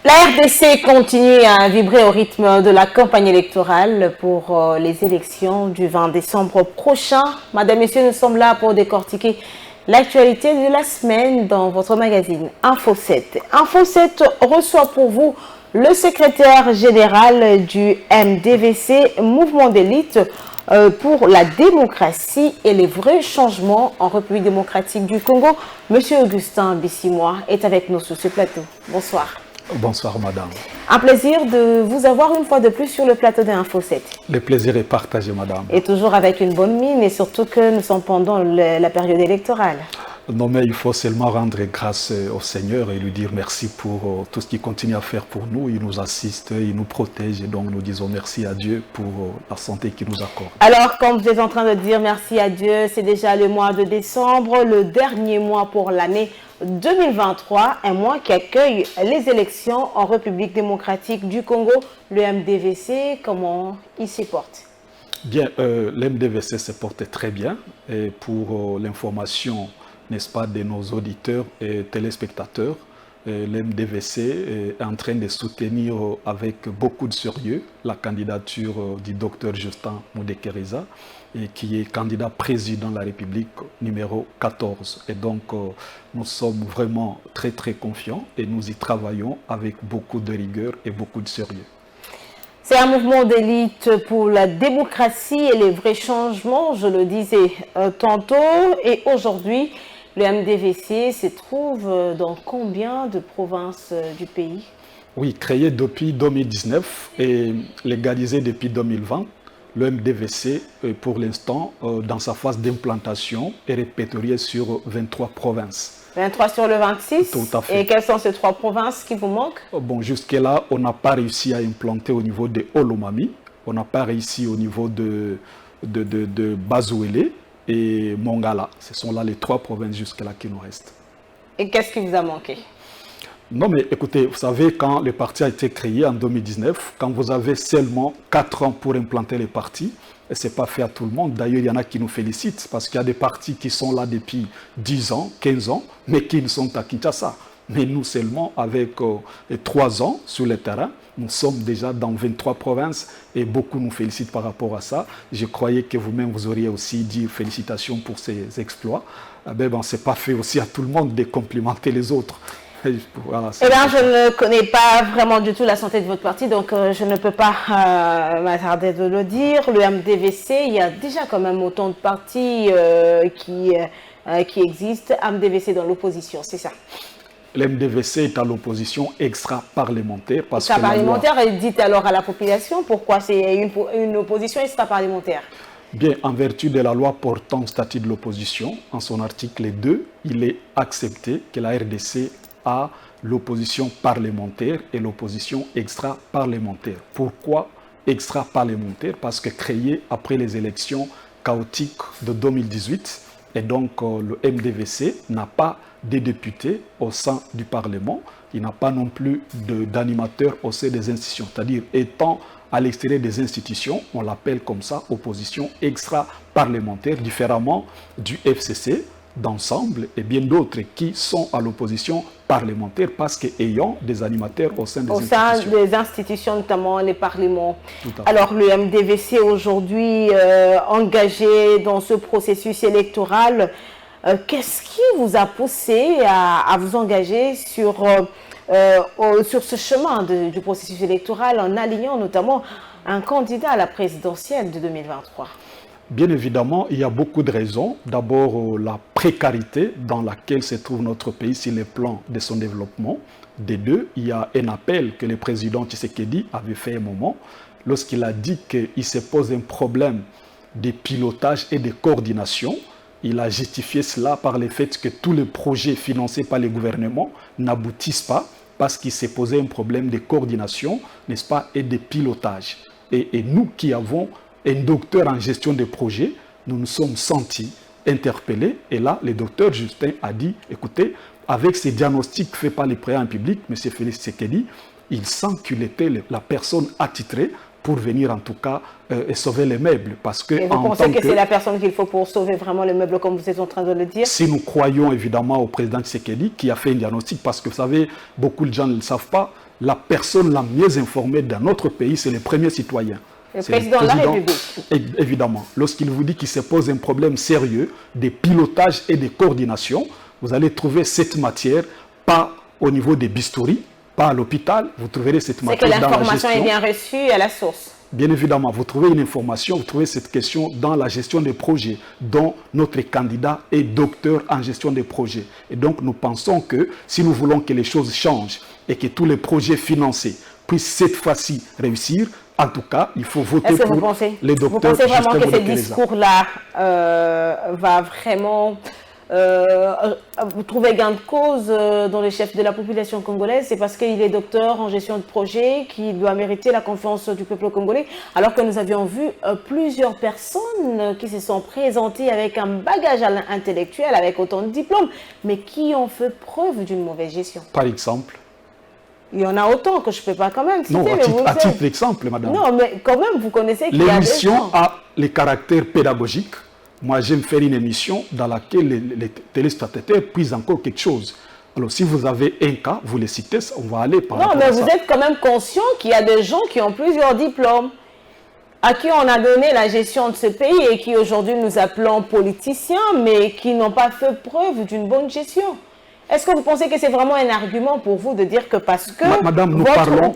La RDC continue à vibrer au rythme de la campagne électorale pour les élections du 20 décembre prochain. Madame, Messieurs, nous sommes là pour décortiquer l'actualité de la semaine dans votre magazine Info 7. Info 7 reçoit pour vous le secrétaire général du MDVC, Mouvement d'élite pour la démocratie et les vrais changements en République démocratique du Congo. Monsieur Augustin Bissimois est avec nous sur ce plateau. Bonsoir. Bonsoir madame. Un plaisir de vous avoir une fois de plus sur le plateau d'Info 7. Le plaisir est partagé madame. Et toujours avec une bonne mine et surtout que nous sommes pendant la période électorale. Non mais il faut seulement rendre grâce au Seigneur et lui dire merci pour tout ce qu'il continue à faire pour nous. Il nous assiste, il nous protège et donc nous disons merci à Dieu pour la santé qu'il nous accorde. Alors comme vous êtes en train de dire merci à Dieu, c'est déjà le mois de décembre, le dernier mois pour l'année 2023, un mois qui accueille les élections en République démocratique du Congo. Le MDVC, comment il s'y porte? Bien, le MDVC se porte très bien et pour l'information, n'est-ce pas, de nos auditeurs et téléspectateurs, l'MDVC est en train de soutenir avec beaucoup de sérieux la candidature du docteur Justin Moudekereza, et qui est candidat président de la République numéro 14. Et donc, nous sommes vraiment très très confiants et nous y travaillons avec beaucoup de rigueur et beaucoup de sérieux. C'est un mouvement d'élite pour la démocratie et les vrais changements, je le disais tantôt, et aujourd'hui, le MDVC se trouve dans combien de provinces du pays? Oui, créé depuis 2019 et légalisé depuis 2020, le MDVC, pour l'instant, dans sa phase d'implantation, est répertorié sur 23 provinces. 23 sur le 26? Tout à fait. Et quelles sont ces 3 provinces qui vous manquent? Bon, jusque-là, on n'a pas réussi à implanter au niveau de Olomami, on n'a pas réussi au niveau de Bazouélé et Mongala. Ce sont là les 3 provinces jusque-là qui nous restent. Et qu'est-ce qui vous a manqué? Non, mais écoutez, vous savez, quand le parti a été créé en 2019, quand vous avez seulement 4 ans pour implanter les partis, et ce n'est pas fait à tout le monde. D'ailleurs, il y en a qui nous félicitent parce qu'il y a des partis qui sont là depuis 10 ans, 15 ans, mais qui ne sont à Kinshasa. Mais nous seulement, avec 3 ans sur le terrain, nous sommes déjà dans 23 provinces et beaucoup nous félicitent par rapport à ça. Je croyais que vous-même, vous auriez aussi dit félicitations pour ces exploits. Mais bon, ce n'est pas fait aussi à tout le monde de complimenter les autres. Voilà, eh bien, je ne connais pas vraiment du tout la santé de votre parti, donc je ne peux pas m'attarder de le dire. Le MDVC, il y a déjà quand même autant de partis qui existent. MDVC dans l'opposition, c'est ça? L'MDVC est à l'opposition extra-parlementaire. Extra-parlementaire, et dites alors à la population pourquoi c'est une opposition extra-parlementaire? Bien, en vertu de la loi portant statut de l'opposition, en son article 2, il est accepté que la RDC a l'opposition parlementaire et l'opposition extra-parlementaire. Pourquoi extra-parlementaire? Parce que créé après les élections chaotiques de 2018, et donc le MDVC n'a pas de députés au sein du Parlement, il n'a pas non plus d'animateurs au sein des institutions, c'est-à-dire étant à l'extérieur des institutions, on l'appelle comme ça opposition extra-parlementaire, différemment du FCC d'ensemble et bien d'autres qui sont à l'opposition parlementaire parce qu'ayant des animateurs au sein des institutions. Au sein des institutions, notamment les parlements. Alors le MDVC aujourd'hui engagé dans ce processus électoral, qu'est-ce qui vous a poussé à vous engager sur ce chemin du processus électoral en alignant notamment un candidat à la présidentielle de 2023? Bien évidemment, il y a beaucoup de raisons. D'abord, la précarité dans laquelle se trouve notre pays sur le plan de son développement. Des deux, il y a un appel que le président Tshisekedi avait fait un moment lorsqu'il a dit qu'il se pose un problème de pilotage et de coordination. Il a justifié cela par le fait que tous les projets financés par le gouvernement n'aboutissent pas parce qu'il s'est posé un problème de coordination, n'est-ce pas, et de pilotage. Et nous qui avons un docteur en gestion de projets, nous nous sommes sentis interpellés. Et là, le docteur Justin a dit, écoutez, avec ces diagnostics faits par les présidents publics, M. Félix Tshisekedi, il sent qu'il était la personne attitrée pour venir en tout cas sauver les meubles. Parce que, et vous pensez que c'est la personne qu'il faut pour sauver vraiment les meubles, comme vous êtes en train de le dire? Si nous croyons évidemment au président Tshisekedi qui a fait un diagnostic, parce que vous savez, beaucoup de gens ne le savent pas, la personne la mieux informée dans notre pays, c'est le premier citoyen. Le président de la République. Évidemment. Lorsqu'il vous dit qu'il se pose un problème sérieux de pilotage et de coordination, vous allez trouver cette matière, pas au niveau des bistouris, pas à l'hôpital, vous trouverez cette matière dans la gestion. C'est que l'information est bien reçue à la source. Bien évidemment, vous trouvez une information, vous trouvez cette question dans la gestion des projets, dont notre candidat est docteur en gestion des projets. Et donc, nous pensons que si nous voulons que les choses changent et que tous les projets financés puissent cette fois-ci réussir, en tout cas, il faut voter pour les docteurs. Vous pensez vraiment que ce discours-là va vraiment vous trouvez gain de cause dans les chefs de la population congolaise? C'est parce qu'il est docteur en gestion de projet qu'il doit mériter la confiance du peuple congolais, alors que nous avions vu plusieurs personnes qui se sont présentées avec un bagage intellectuel, avec autant de diplômes, mais qui ont fait preuve d'une mauvaise gestion. Par exemple? Il y en a autant que je ne peux pas quand même citer. Non, à titre d'exemple, madame. Non, mais quand même, vous connaissez qu'il y a des gens. L'émission a les caractères pédagogiques. Moi, j'aime faire une émission dans laquelle les téléspectateurs puissent encore quelque chose. Alors, si vous avez un cas, vous le citez, on va aller par rapport à ça. Non, mais vous êtes quand même conscient qu'il y a des gens qui ont plusieurs diplômes, à qui on a donné la gestion de ce pays et qui aujourd'hui nous appelons politiciens, mais qui n'ont pas fait preuve d'une bonne gestion. Est-ce que vous pensez que c'est vraiment un argument pour vous de dire que parce que,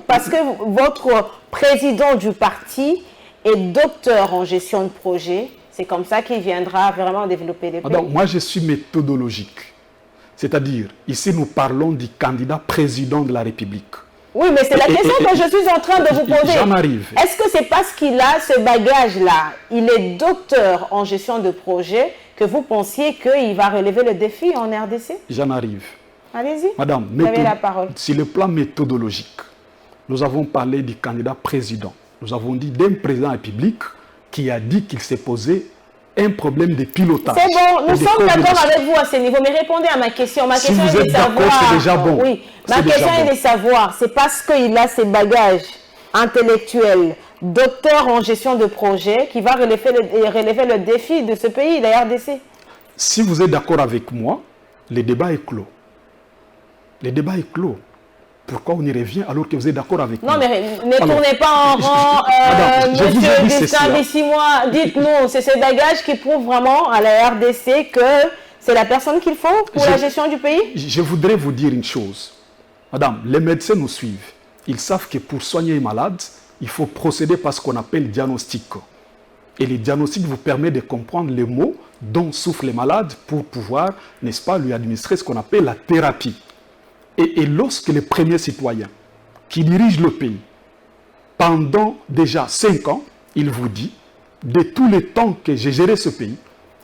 parce que votre président du parti est docteur en gestion de projet, c'est comme ça qu'il viendra vraiment développer les pays? Moi, je suis méthodologique. C'est-à-dire, ici, nous parlons du candidat président de la République. Oui, mais c'est la question que je suis en train de vous poser. J'en arrive. Est-ce que c'est parce qu'il a ce bagage-là, il est docteur en gestion de projet, que vous pensiez qu'il va relever le défi en RDC? J'en arrive. Allez-y, madame, vous avez la parole. Sur le plan méthodologique, nous avons parlé du candidat président. Nous avons dit d'un président de la République qui a dit qu'il s'est posé un problème de pilotage. C'est bon, nous sommes d'accord avec vous à ce niveau, mais répondez à ma question. Ma question vous êtes d'accord, c'est déjà bon. Oui, ma question est de savoir, c'est parce qu'il a ces bagages intellectuels, docteur en gestion de projet, qui va relever le défi de ce pays, la RDC? Si vous êtes d'accord avec moi, le débat est clos. Le débat est clos. Pourquoi on y revient alors que vous êtes d'accord avec moi? Non, mais ne tournez pas en rang, monsieur Gustave, Bissimois. Dites-nous, c'est ce bagage qui prouve vraiment à la RDC que c'est la personne qu'il faut pour la gestion du pays? Je voudrais vous dire une chose. Madame, les médecins nous suivent. Ils savent que pour soigner un malade, il faut procéder par ce qu'on appelle diagnostic. Et le diagnostic vous permet de comprendre les mots dont souffre le malade pour pouvoir, n'est-ce pas, lui administrer ce qu'on appelle la thérapie. Et lorsque le premier citoyen qui dirige le pays, pendant déjà 5 ans, il vous dit, de tous les temps que j'ai géré ce pays,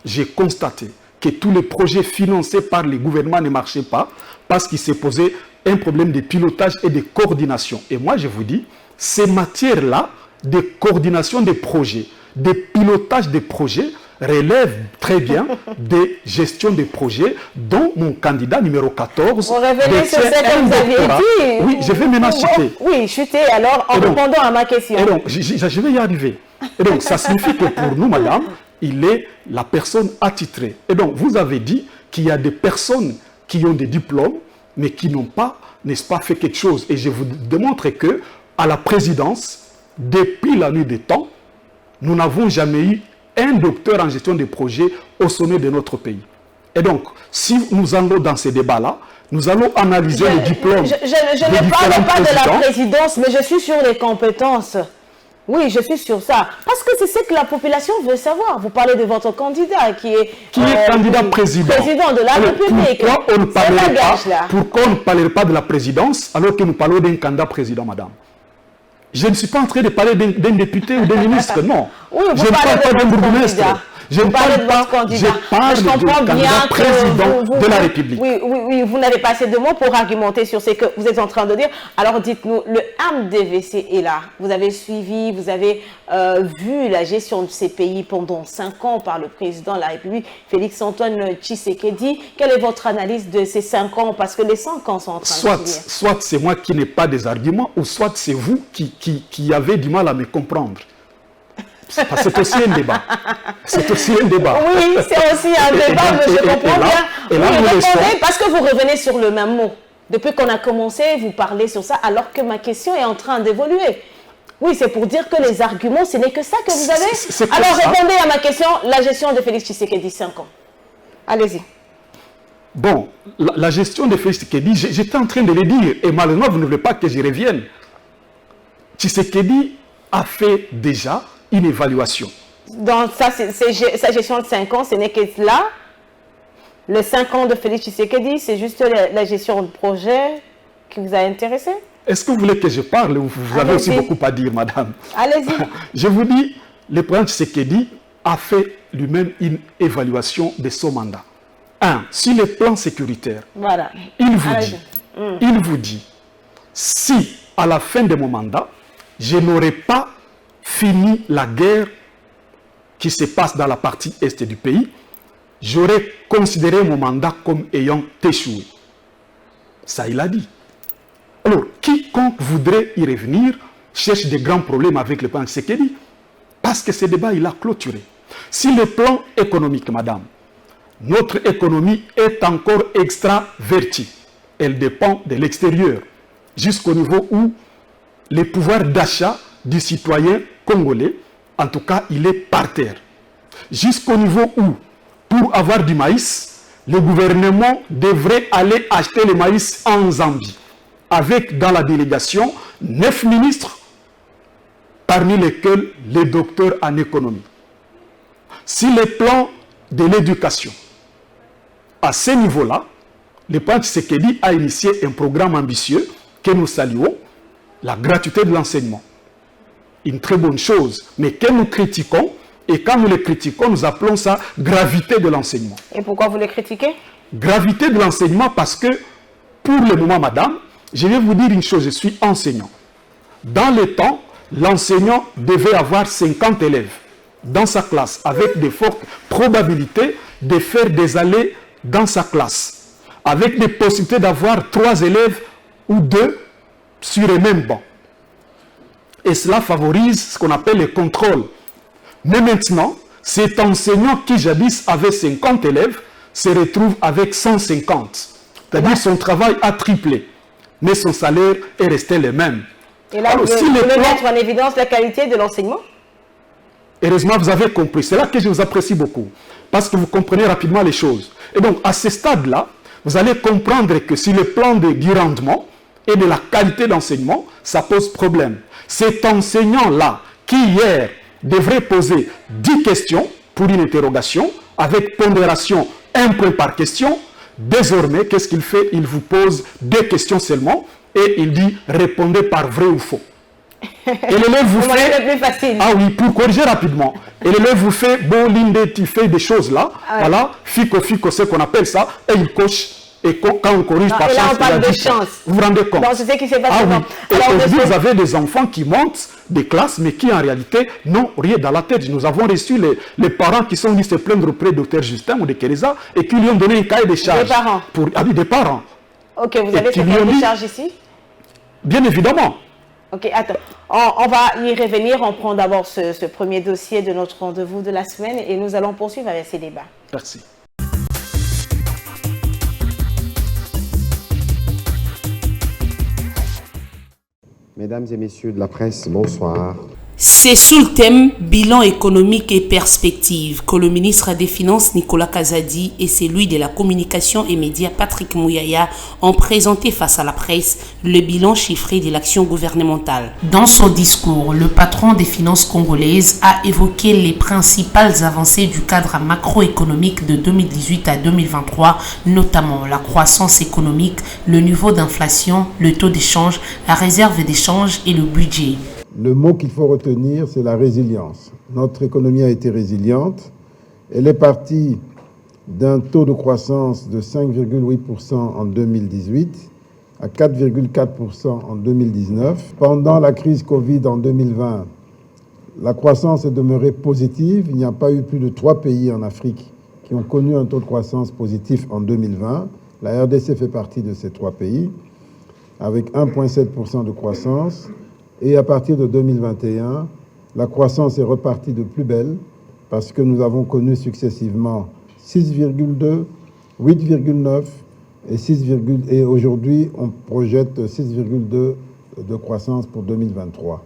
j'ai constaté que tous les projets financés par les gouvernements ne marchaient pas parce qu'il s'est posé un problème de pilotage et de coordination. Et moi, je vous dis, ces matières-là, de coordination des projets, de pilotage des projets, relève très bien des gestions de projets dont mon candidat numéro 14... Vous revenez sur ce que vous aviez dit. Oui, je vais maintenant chuter. Oui, chuter alors en répondant à ma question. Et donc, je vais y arriver. Et donc, ça signifie que pour nous, madame, il est la personne attitrée. Et donc, vous avez dit qu'il y a des personnes qui ont des diplômes, mais qui n'ont pas, n'est-ce pas, fait quelque chose. Et je vous démontre que à la présidence, depuis la nuit des temps, nous n'avons jamais eu un docteur en gestion de projets au sommet de notre pays. Et donc, si nous allons dans ces débats-là, nous allons analyser les diplômes. Je ne parle pas de la présidence, mais je suis sur les compétences. Oui, je suis sur ça. Parce que c'est ce que la population veut savoir. Vous parlez de votre candidat qui est candidat président. Président de la République. Pourquoi on ne parlerait pas de la présidence alors que nous parlons d'un candidat président, madame? Je ne suis pas en train de parler d'un député ou d'un ministre, non. Oui, je ne parle pas d'un bourgmestre. Vous parlez de votre candidat. Je parle du candidat président de la République. Oui, vous n'avez pas assez de mots pour argumenter sur ce que vous êtes en train de dire. Alors dites-nous, le MDVC est là. Vous avez suivi, vous avez vu la gestion de ces pays pendant 5 ans par le président de la République, Félix-Antoine Tshisekedi. Quelle est votre analyse de ces 5 ans? Parce que les 5 ans sont en train de finir. Soit c'est moi qui n'ai pas des arguments, ou soit c'est vous qui avez du mal à me comprendre. C'est aussi un débat. C'est aussi un débat. Oui, c'est aussi un débat, mais je comprends bien. Vous répondez parce que vous revenez sur le même mot. Depuis qu'on a commencé, vous parlez sur ça, alors que ma question est en train d'évoluer. Oui, c'est pour dire que les arguments, ce n'est que ça que vous avez. Alors répondez à ma question, la gestion de Félix Tshisekedi, 5 ans. Allez-y. Bon, la gestion de Félix Tshisekedi, j'étais en train de le dire, et malheureusement, vous ne voulez pas que j'y revienne. Tshisekedi a fait déjà une évaluation. Dans sa gestion de 5 ans, ce n'est que là. Le 5 ans de Félix Tshisekedi, c'est juste la gestion de projet qui vous a intéressé? Est-ce que vous voulez que je parle ou vous avez aussi beaucoup à dire, madame? Allez-y. Je vous dis, le président Tshisekedi a fait lui-même une évaluation de son mandat. Sur le plan sécuritaire, voilà. il vous dit, si à la fin de mon mandat, je n'aurai pas fini la guerre qui se passe dans la partie est du pays, j'aurais considéré mon mandat comme ayant échoué. Ça, il a dit. Alors, quiconque voudrait y revenir cherche des grands problèmes avec le président Tshisekedi, parce que ce débat, il a clôturé. Si le plan économique, madame, notre économie est encore extravertie. Elle dépend de l'extérieur, jusqu'au niveau où le pouvoir d'achat du citoyen congolais, en tout cas, il est par terre. Jusqu'au niveau où, pour avoir du maïs, le gouvernement devrait aller acheter le maïs en Zambie, avec dans la délégation 9 ministres, parmi lesquels les docteurs en économie. Si le plan de l'éducation, à ce niveau-là, le président Tshisekedi a initié un programme ambitieux que nous saluons, la gratuité de l'enseignement. Une très bonne chose, mais que nous critiquons, et quand nous le critiquons, nous appelons ça gravité de l'enseignement. Et pourquoi vous le critiquez? Gravité de l'enseignement parce que, pour le moment, madame, je vais vous dire une chose, je suis enseignant. Dans le temps, l'enseignant devait avoir 50 élèves dans sa classe, avec de fortes probabilités de faire des allées dans sa classe, avec des possibilités d'avoir 3 élèves ou 2 sur les mêmes bancs. Et cela favorise ce qu'on appelle le contrôle. Mais maintenant, cet enseignant qui jadis avait 50 élèves se retrouve avec 150. C'est-à-dire son travail a triplé, mais son salaire est resté le même. Et là, vous voulez mettre en évidence la qualité de l'enseignement? Heureusement, vous avez compris. C'est là que je vous apprécie beaucoup, parce que vous comprenez rapidement les choses. Et donc, à ce stade-là, vous allez comprendre que sur le plan du rendement et de la qualité d'enseignement, ça pose problème. Cet enseignant-là, qui hier devrait poser 10 questions pour une interrogation, avec pondération 1 point par question, désormais, qu'est-ce qu'il fait? Il vous pose 2 questions seulement et il dit répondez par vrai ou faux. Et l'élève vous fait... plus facile. Ah oui, pour corriger rapidement. Et l'élève vous fait, bon, l'inde, tu fais des choses là, voilà, fico, c'est qu'on appelle ça, et il coche. Et quand on corrige par chance, là, on parle de chance. Vous vous rendez compte? Non, c'est ce qui s'est passé. Ah oui. Et aujourd'hui, vous avez des enfants qui montent des classes, mais qui en réalité n'ont rien dans la tête. Nous avons reçu les parents qui sont venus se plaindre auprès du Dr Justin ou de Kereza et qui lui ont donné un cahier de charges. Des parents? Des parents. Ok, vous avez ce cahier de charges ici? Bien évidemment. Ok, attends. On va y revenir. On prend d'abord ce premier dossier de notre rendez-vous de la semaine et nous allons poursuivre avec ces débats. Merci. Mesdames et messieurs de la presse, bonsoir. C'est sous le thème bilan économique et perspectives que le ministre des Finances Nicolas Kazadi et celui de la communication et médias Patrick Mouyaya ont présenté face à la presse le bilan chiffré de l'action gouvernementale. Dans son discours, le patron des finances congolaises a évoqué les principales avancées du cadre macroéconomique de 2018 à 2023, notamment la croissance économique, le niveau d'inflation, le taux d'échange, la réserve d'échange et le budget. Le mot qu'il faut retenir, c'est la résilience. Notre économie a été résiliente Elle est partie d'un taux de croissance de 5,8% en 2018 à 4,4% en 2019. Pendant la crise Covid en 2020, la croissance est demeurée positive. Il n'y a pas eu plus de 3 pays en Afrique qui ont connu un taux de croissance positif en 2020. La RDC fait partie de ces 3 pays, avec 1,7% de croissance. Et à partir de 2021, la croissance est repartie de plus belle parce que nous avons connu successivement 6,2, 8,9 et 6, et aujourd'hui on projette 6,2 de croissance pour 2023.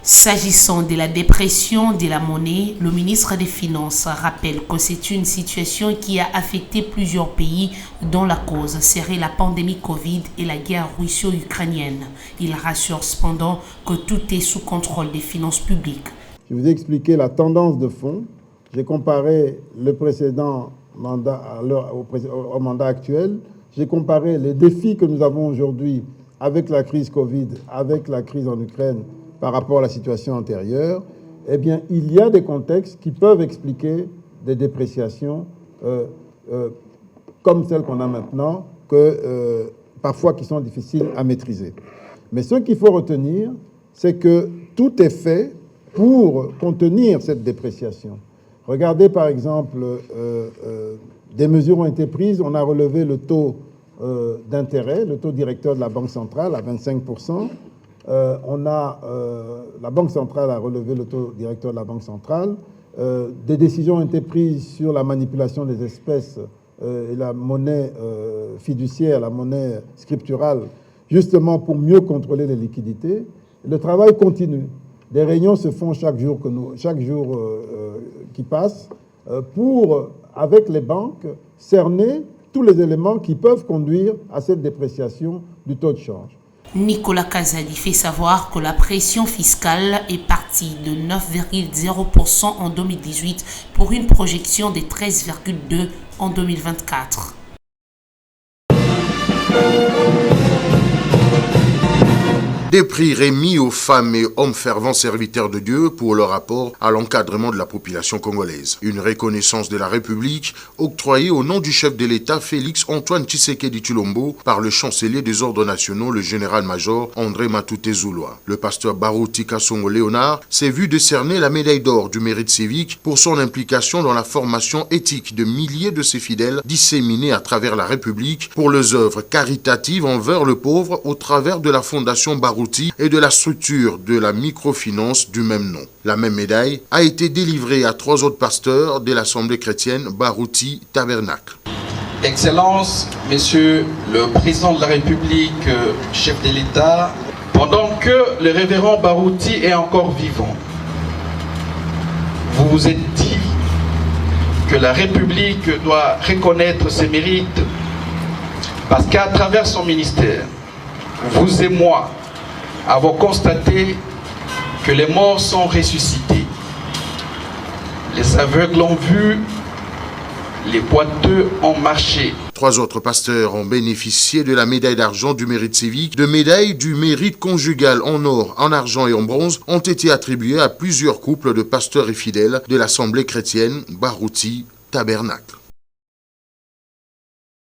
S'agissant de la dépression de la monnaie, le ministre des Finances rappelle que c'est une situation qui a affecté plusieurs pays dont la cause serait la pandémie Covid et la guerre russo-ukrainienne. Il rassure cependant que tout est sous contrôle des finances publiques. Je vous ai expliqué la tendance de fond. J'ai comparé le précédent mandat au mandat actuel. J'ai comparé les défis que nous avons aujourd'hui avec la crise Covid, avec la crise en Ukraine, par rapport à la situation antérieure. Eh bien, il y a des contextes qui peuvent expliquer des dépréciations comme celles qu'on a maintenant, parfois qui sont difficiles à maîtriser. Mais ce qu'il faut retenir, c'est que tout est fait pour contenir cette dépréciation. Regardez par exemple, des mesures ont été prises, on a relevé le taux d'intérêt, le taux directeur de la Banque centrale à 25%. La Banque centrale a relevé le taux directeur de la Banque centrale. Des décisions ont été prises sur la manipulation des espèces et la monnaie fiduciaire, la monnaie scripturale, justement pour mieux contrôler les liquidités. Le travail continue. Des réunions se font chaque jour qui passe pour, avec les banques, cerner tous les éléments qui peuvent conduire à cette dépréciation du taux de change. Nicolas Kazadi fait savoir que la pression fiscale est partie de 9,0% en 2018 pour une projection de 13,2% en 2024. Des prix remis aux femmes et hommes fervents serviteurs de Dieu pour leur apport à l'encadrement de la population congolaise. Une reconnaissance de la République octroyée au nom du chef de l'État Félix Antoine Tshisekedi Tshilombo par le chancelier des ordres nationaux, le général-major André Matute Zouloua. Le pasteur Barouti Kassongo Léonard s'est vu décerner la médaille d'or du mérite civique pour son implication dans la formation éthique de milliers de ses fidèles disséminés à travers la République pour leurs œuvres caritatives envers le pauvre au travers de la fondation Barouti et de la structure de la microfinance du même nom. La même médaille a été délivrée à 3 autres pasteurs de l'Assemblée chrétienne Barouti Tabernacle. Excellence, Monsieur le Président de la République, chef de l'État, pendant que le révérend Barouti est encore vivant, vous vous êtes dit que la République doit reconnaître ses mérites parce qu'à travers son ministère, vous et moi, avons constaté que les morts sont ressuscités. Les aveugles ont vu, les boiteux ont marché. 3 autres pasteurs ont bénéficié de la médaille d'argent du mérite civique. De médailles du mérite conjugal en or, en argent et en bronze ont été attribuées à plusieurs couples de pasteurs et fidèles de l'Assemblée chrétienne Barouti Tabernacle.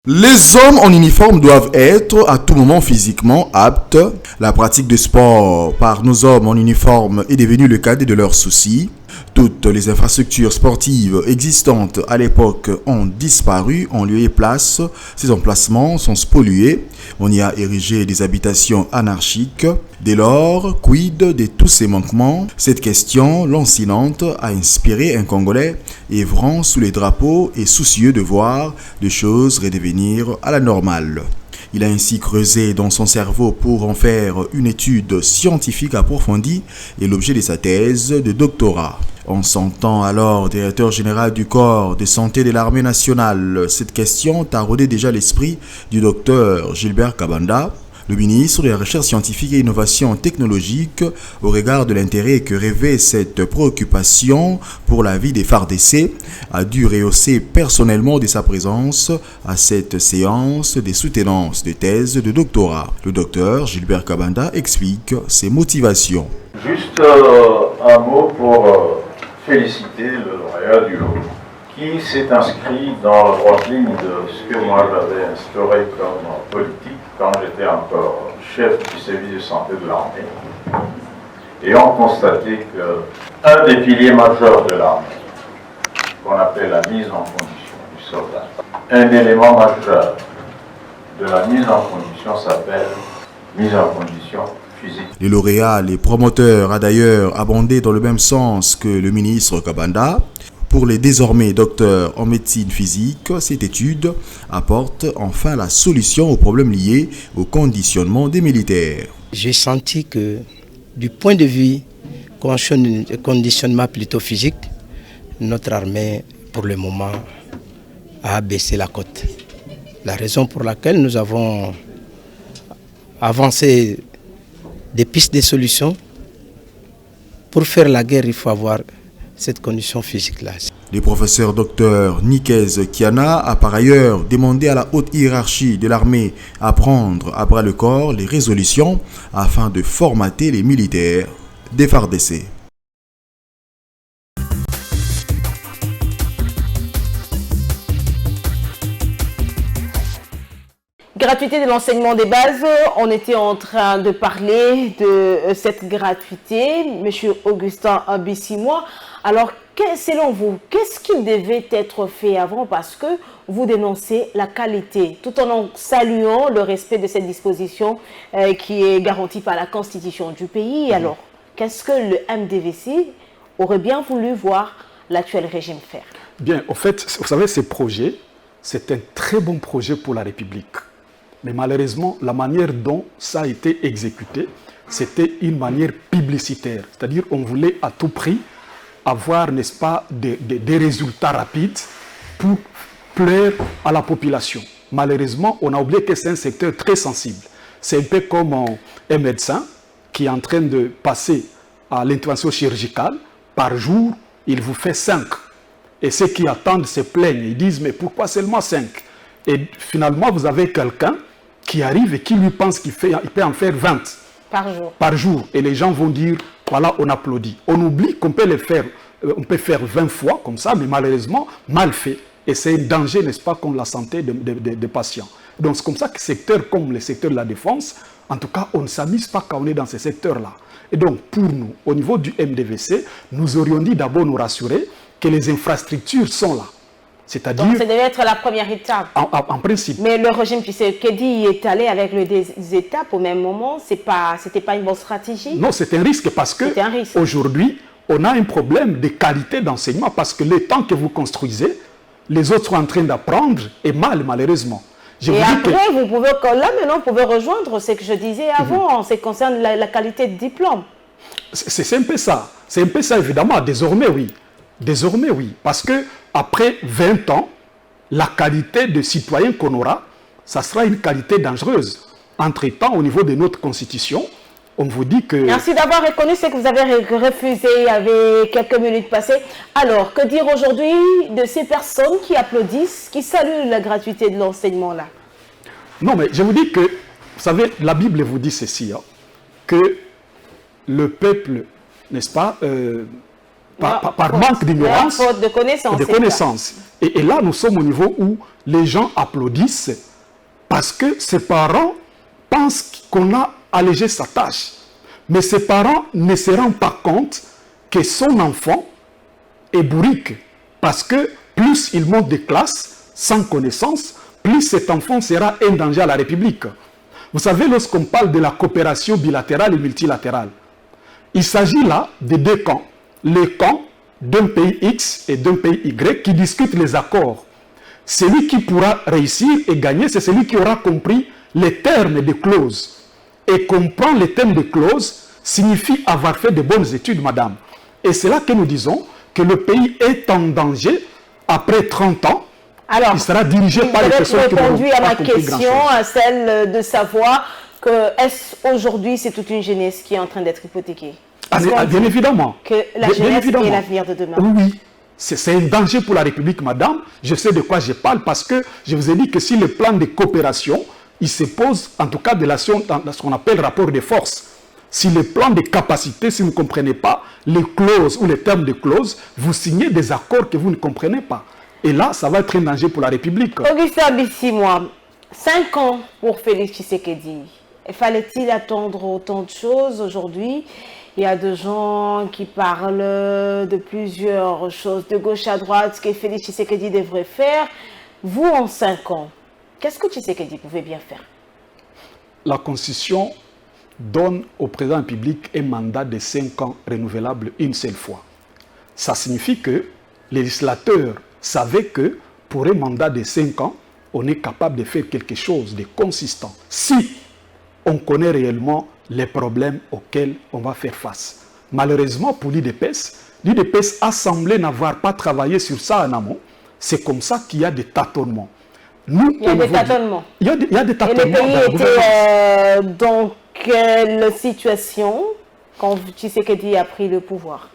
Les hommes en uniforme doivent être à tout moment physiquement aptes. La pratique de sport par nos hommes en uniforme est devenue le cadet de leurs soucis. Toutes les infrastructures sportives existantes à l'époque ont disparu en lieu et place. Ces emplacements sont spoliés. On y a érigé des habitations anarchiques. Dès lors, quid de tous ces manquements? Cette question lancinante a inspiré un Congolais œuvrant sous les drapeaux et soucieux de voir les choses redevenir à la normale. Il a ainsi creusé dans son cerveau pour en faire une étude scientifique approfondie et l'objet de sa thèse de doctorat. En sentant alors directeur général du corps de santé de l'armée nationale, cette question taraudait déjà l'esprit du docteur Gilbert Kabanda, le ministre de la Recherche scientifique et innovation technologique, au regard de l'intérêt que revêt cette préoccupation pour la vie des FARDC, a dû rehausser personnellement de sa présence à cette séance des soutenances de thèse de doctorat. Le docteur Gilbert Kabanda explique ses motivations. Juste un mot pour féliciter le lauréat du lot, qui qui s'est inscrit dans la droite ligne de ce que moi j'avais instauré comme politique quand j'étais encore chef du service de santé de l'armée, et ont constaté qu'un des piliers majeurs de l'armée, qu'on appelle la mise en condition du soldat, un élément majeur de la mise en condition s'appelle mise en condition physique. Les lauréats, les promoteurs a d'ailleurs abondé dans le même sens que le ministre Kabanda. Pour les désormais docteurs en médecine physique, cette étude apporte enfin la solution aux problèmes liés au conditionnement des militaires. J'ai senti que du point de vue conditionnement plutôt physique, notre armée pour le moment a baissé la cote. La raison pour laquelle nous avons avancé des pistes de solutions. Pour faire la guerre, il faut avoir cette condition physique-là. Le professeur Dr Nikez Kiana a par ailleurs demandé à la haute hiérarchie de l'armée à prendre à bras le corps les résolutions afin de formater les militaires des FARDC. Gratuité de l'enseignement des bases, on était en train de parler de cette gratuité. Monsieur Augustin Bissimois, alors selon vous, qu'est-ce qui devait être fait avant? Parce que vous dénoncez la qualité, tout en saluant le respect de cette disposition qui est garantie par la Constitution du pays. Alors, qu'est-ce que le MDVC aurait bien voulu voir l'actuel régime faire? Bien, au fait, vous savez, ce projet, c'est un très bon projet pour la République. Mais malheureusement, la manière dont ça a été exécuté, c'était une manière publicitaire. C'est-à-dire qu'on voulait à tout prix avoir, n'est-ce pas, des résultats rapides pour plaire à la population. Malheureusement, on a oublié que c'est un secteur très sensible. C'est un peu comme un médecin qui est en train de passer à l'intervention chirurgicale. Par jour, il vous fait 5. Et ceux qui attendent se plaignent. Ils disent, mais pourquoi seulement 5? Et finalement, vous avez quelqu'un qui arrive et qui lui pense qu'il peut en faire 20 par jour. Et les gens vont dire, voilà, on applaudit. On oublie qu'on peut le faire, on peut faire 20 fois comme ça, mais malheureusement, mal fait. Et c'est un danger, n'est-ce pas, contre la santé des patients. Donc c'est comme ça que secteurs comme le secteur de la défense, en tout cas, on ne s'amuse pas quand on est dans ces secteurs-là. Et donc, pour nous, au niveau du MDVC, nous aurions dit d'abord nous rassurer que les infrastructures sont là. C'est-à-dire... Donc, ça devait être la première étape. En principe. Mais le régime Tshisekedi est allé avec les deux étapes au même moment. Ce n'était pas une bonne stratégie? Non, c'est un risque parce que aujourd'hui, on a un problème de qualité d'enseignement parce que le temps que vous construisez, les autres sont en train d'apprendre et mal, malheureusement. Et après, vous pouvez, là maintenant, vous pouvez rejoindre ce que je disais avant, en ce qui concerne la qualité de diplôme. C'est un peu ça. C'est un peu ça, évidemment. Désormais, oui. Désormais, oui. Parce que après 20 ans, la qualité de citoyen qu'on aura, ça sera une qualité dangereuse. Entre-temps, au niveau de notre constitution, on vous dit que... Merci d'avoir reconnu ce que vous avez refusé il y avait quelques minutes passées. Alors, que dire aujourd'hui de ces personnes qui applaudissent, qui saluent la gratuité de l'enseignement là? Non, mais je vous dis que, vous savez, la Bible vous dit ceci, hein, que le peuple, n'est-ce pas, par manque d'ignorance, de connaissance. Et là, nous sommes au niveau où les gens applaudissent parce que ses parents pensent qu'on a allégé sa tâche. Mais ses parents ne se rendent pas compte que son enfant est bourrique. Parce que plus il monte de classe sans connaissance, plus cet enfant sera un danger à la République. Vous savez, lorsqu'on parle de la coopération bilatérale et multilatérale, il s'agit là de deux camps. Le camp d'un pays X et d'un pays Y qui discutent les accords. Celui qui pourra réussir et gagner, c'est celui qui aura compris les termes des clauses. Et comprendre les termes des clauses signifie avoir fait de bonnes études, madame. Et c'est là que nous disons que le pays est en danger après 30 ans. Alors, il sera dirigé par les personnes qui ont répondu à ma question, à celle de savoir que aujourd'hui c'est toute une jeunesse qui est en train d'être hypothéquée. Bien évidemment. Que la jeunesse est l'avenir de demain. Oui, c'est un danger pour la République, madame. Je sais de quoi je parle parce que je vous ai dit que si le plan de coopération, il se pose en tout cas dans ce qu'on appelle rapport de force. Si le plan de capacité, si vous ne comprenez pas les clauses ou les termes de clauses, vous signez des accords que vous ne comprenez pas. Et là, ça va être un danger pour la République. Augustin Bissimois, 5 ans pour Félix Tshisekedi. Fallait-il attendre autant de choses aujourd'hui? Il y a des gens qui parlent de plusieurs choses, de gauche à droite, ce que Félix Tshisekedi devrait faire. Vous, en 5 ans, qu'est-ce que Tshisekedi pouvait bien faire? La Constitution donne au président de la République un mandat de 5 ans renouvelable une seule fois. Ça signifie que les législateurs savaient que pour un mandat de 5 ans, on est capable de faire quelque chose de consistant. Si on connaît réellement les problèmes auxquels on va faire face. Malheureusement pour l'UDPS a semblé n'avoir pas travaillé sur ça en amont. C'est comme ça qu'il y a des tâtonnements. Nous, il y a des tâtonnements. Il y a des tâtonnements. Et le pays était dans quelle situation quand Tshisekedi a pris le pouvoir?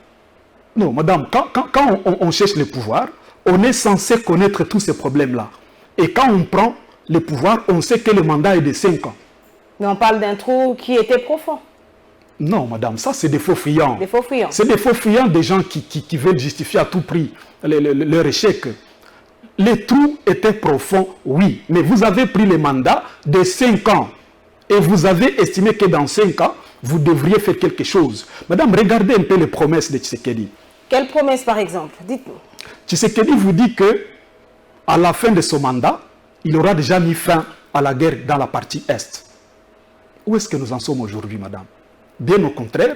Non, madame, quand on cherche le pouvoir, on est censé connaître tous ces problèmes-là. Et quand on prend le pouvoir, on sait que le mandat est de 5 ans. Mais on parle d'un trou qui était profond. Non, madame, ça c'est des faux fuyants. Des faux fuyants. C'est des faux fuyants, des gens qui veulent justifier à tout prix leur échec. Les trous étaient profonds, oui, mais vous avez pris le mandat de 5 ans et vous avez estimé que dans 5 ans, vous devriez faire quelque chose. Madame, regardez un peu les promesses de Tshisekedi. Quelles promesses, par exemple? Dites-nous. Tshisekedi vous dit que à la fin de son mandat, il aura déjà mis fin à la guerre dans la partie Est. Où est-ce que nous en sommes aujourd'hui, madame? Bien au contraire,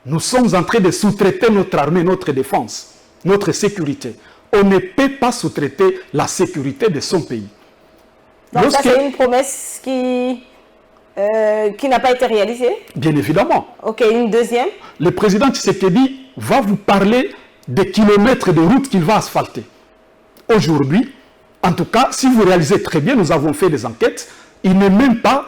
nous sommes en train de sous-traiter notre armée, notre défense, notre sécurité. On ne peut pas sous-traiter la sécurité de son pays. Donc ça, c'est une promesse qui n'a pas été réalisée? Bien évidemment. Ok, une deuxième? Le président Tshisekedi va vous parler des kilomètres de routes qu'il va asphalter. Aujourd'hui, en tout cas, si vous réalisez très bien, nous avons fait des enquêtes, il n'est même pas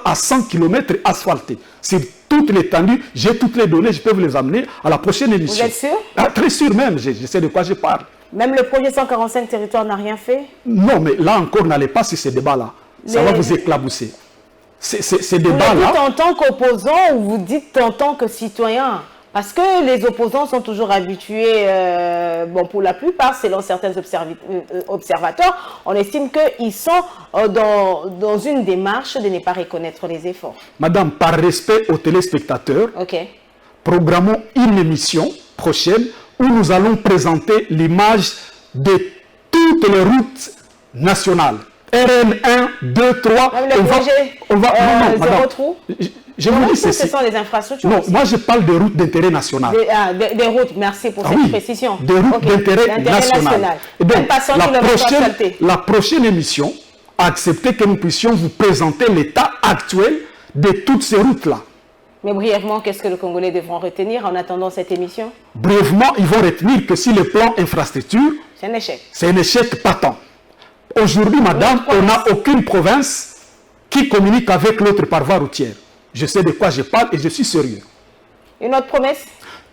à 100 km asphaltés. C'est toute l'étendue, j'ai toutes les données, je peux vous les amener à la prochaine émission. Vous êtes sûr? Très sûr même, je sais de quoi je parle. Même le projet 145 territoires n'a rien fait? Non, mais là encore, n'allez pas sur ces débats-là. Ça va vous éclabousser. Ces débats-là... Vous dites en tant qu'opposant ou vous dites en tant que citoyen? Parce que les opposants sont toujours habitués, bon, pour la plupart, selon certains observateurs, on estime qu'ils sont dans une démarche de ne pas reconnaître les efforts. Madame, par respect aux téléspectateurs, programmons une émission prochaine où nous allons présenter l'image de toutes les routes nationales. RN 1, 2, 3, on va zéro trou. Je vous dis ceci. Ce sont les infrastructures. Non, moi je parle de routes d'intérêt national. Des routes, merci pour cette précision. Des routes d'intérêt national. Et donc, la prochaine émission a accepté que nous puissions vous présenter l'état actuel de toutes ces routes-là. Mais brièvement, qu'est-ce que les Congolais devront retenir en attendant cette émission? Brièvement, ils vont retenir que si le plan infrastructure, c'est un échec. C'est un échec patent. Aujourd'hui, madame, on n'a aucune province qui communique avec l'autre par voie routière. Je sais de quoi je parle et je suis sérieux. Une autre promesse?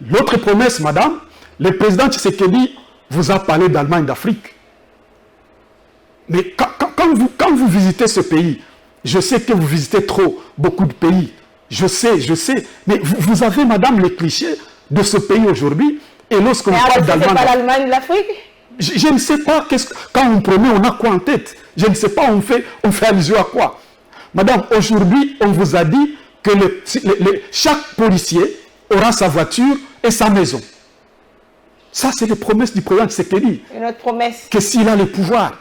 L'autre promesse, madame, le président Tshisekedi vous a parlé d'Allemagne d'Afrique. Mais quand vous visitez ce pays, je sais que vous visitez beaucoup de pays. Je sais. Mais vous avez, madame, les clichés de ce pays aujourd'hui. Et lorsqu'on parle d'Allemagne... C'est pas l'Allemagne de l'Afrique? Je ne sais pas, quand on promet, on a quoi en tête? Je ne sais pas, on fait allusion à quoi? Madame, aujourd'hui, on vous a dit que chaque policier aura sa voiture et sa maison. Ça, c'est les promesses du président Tshisekedi. Une autre promesse? Que s'il a le pouvoir.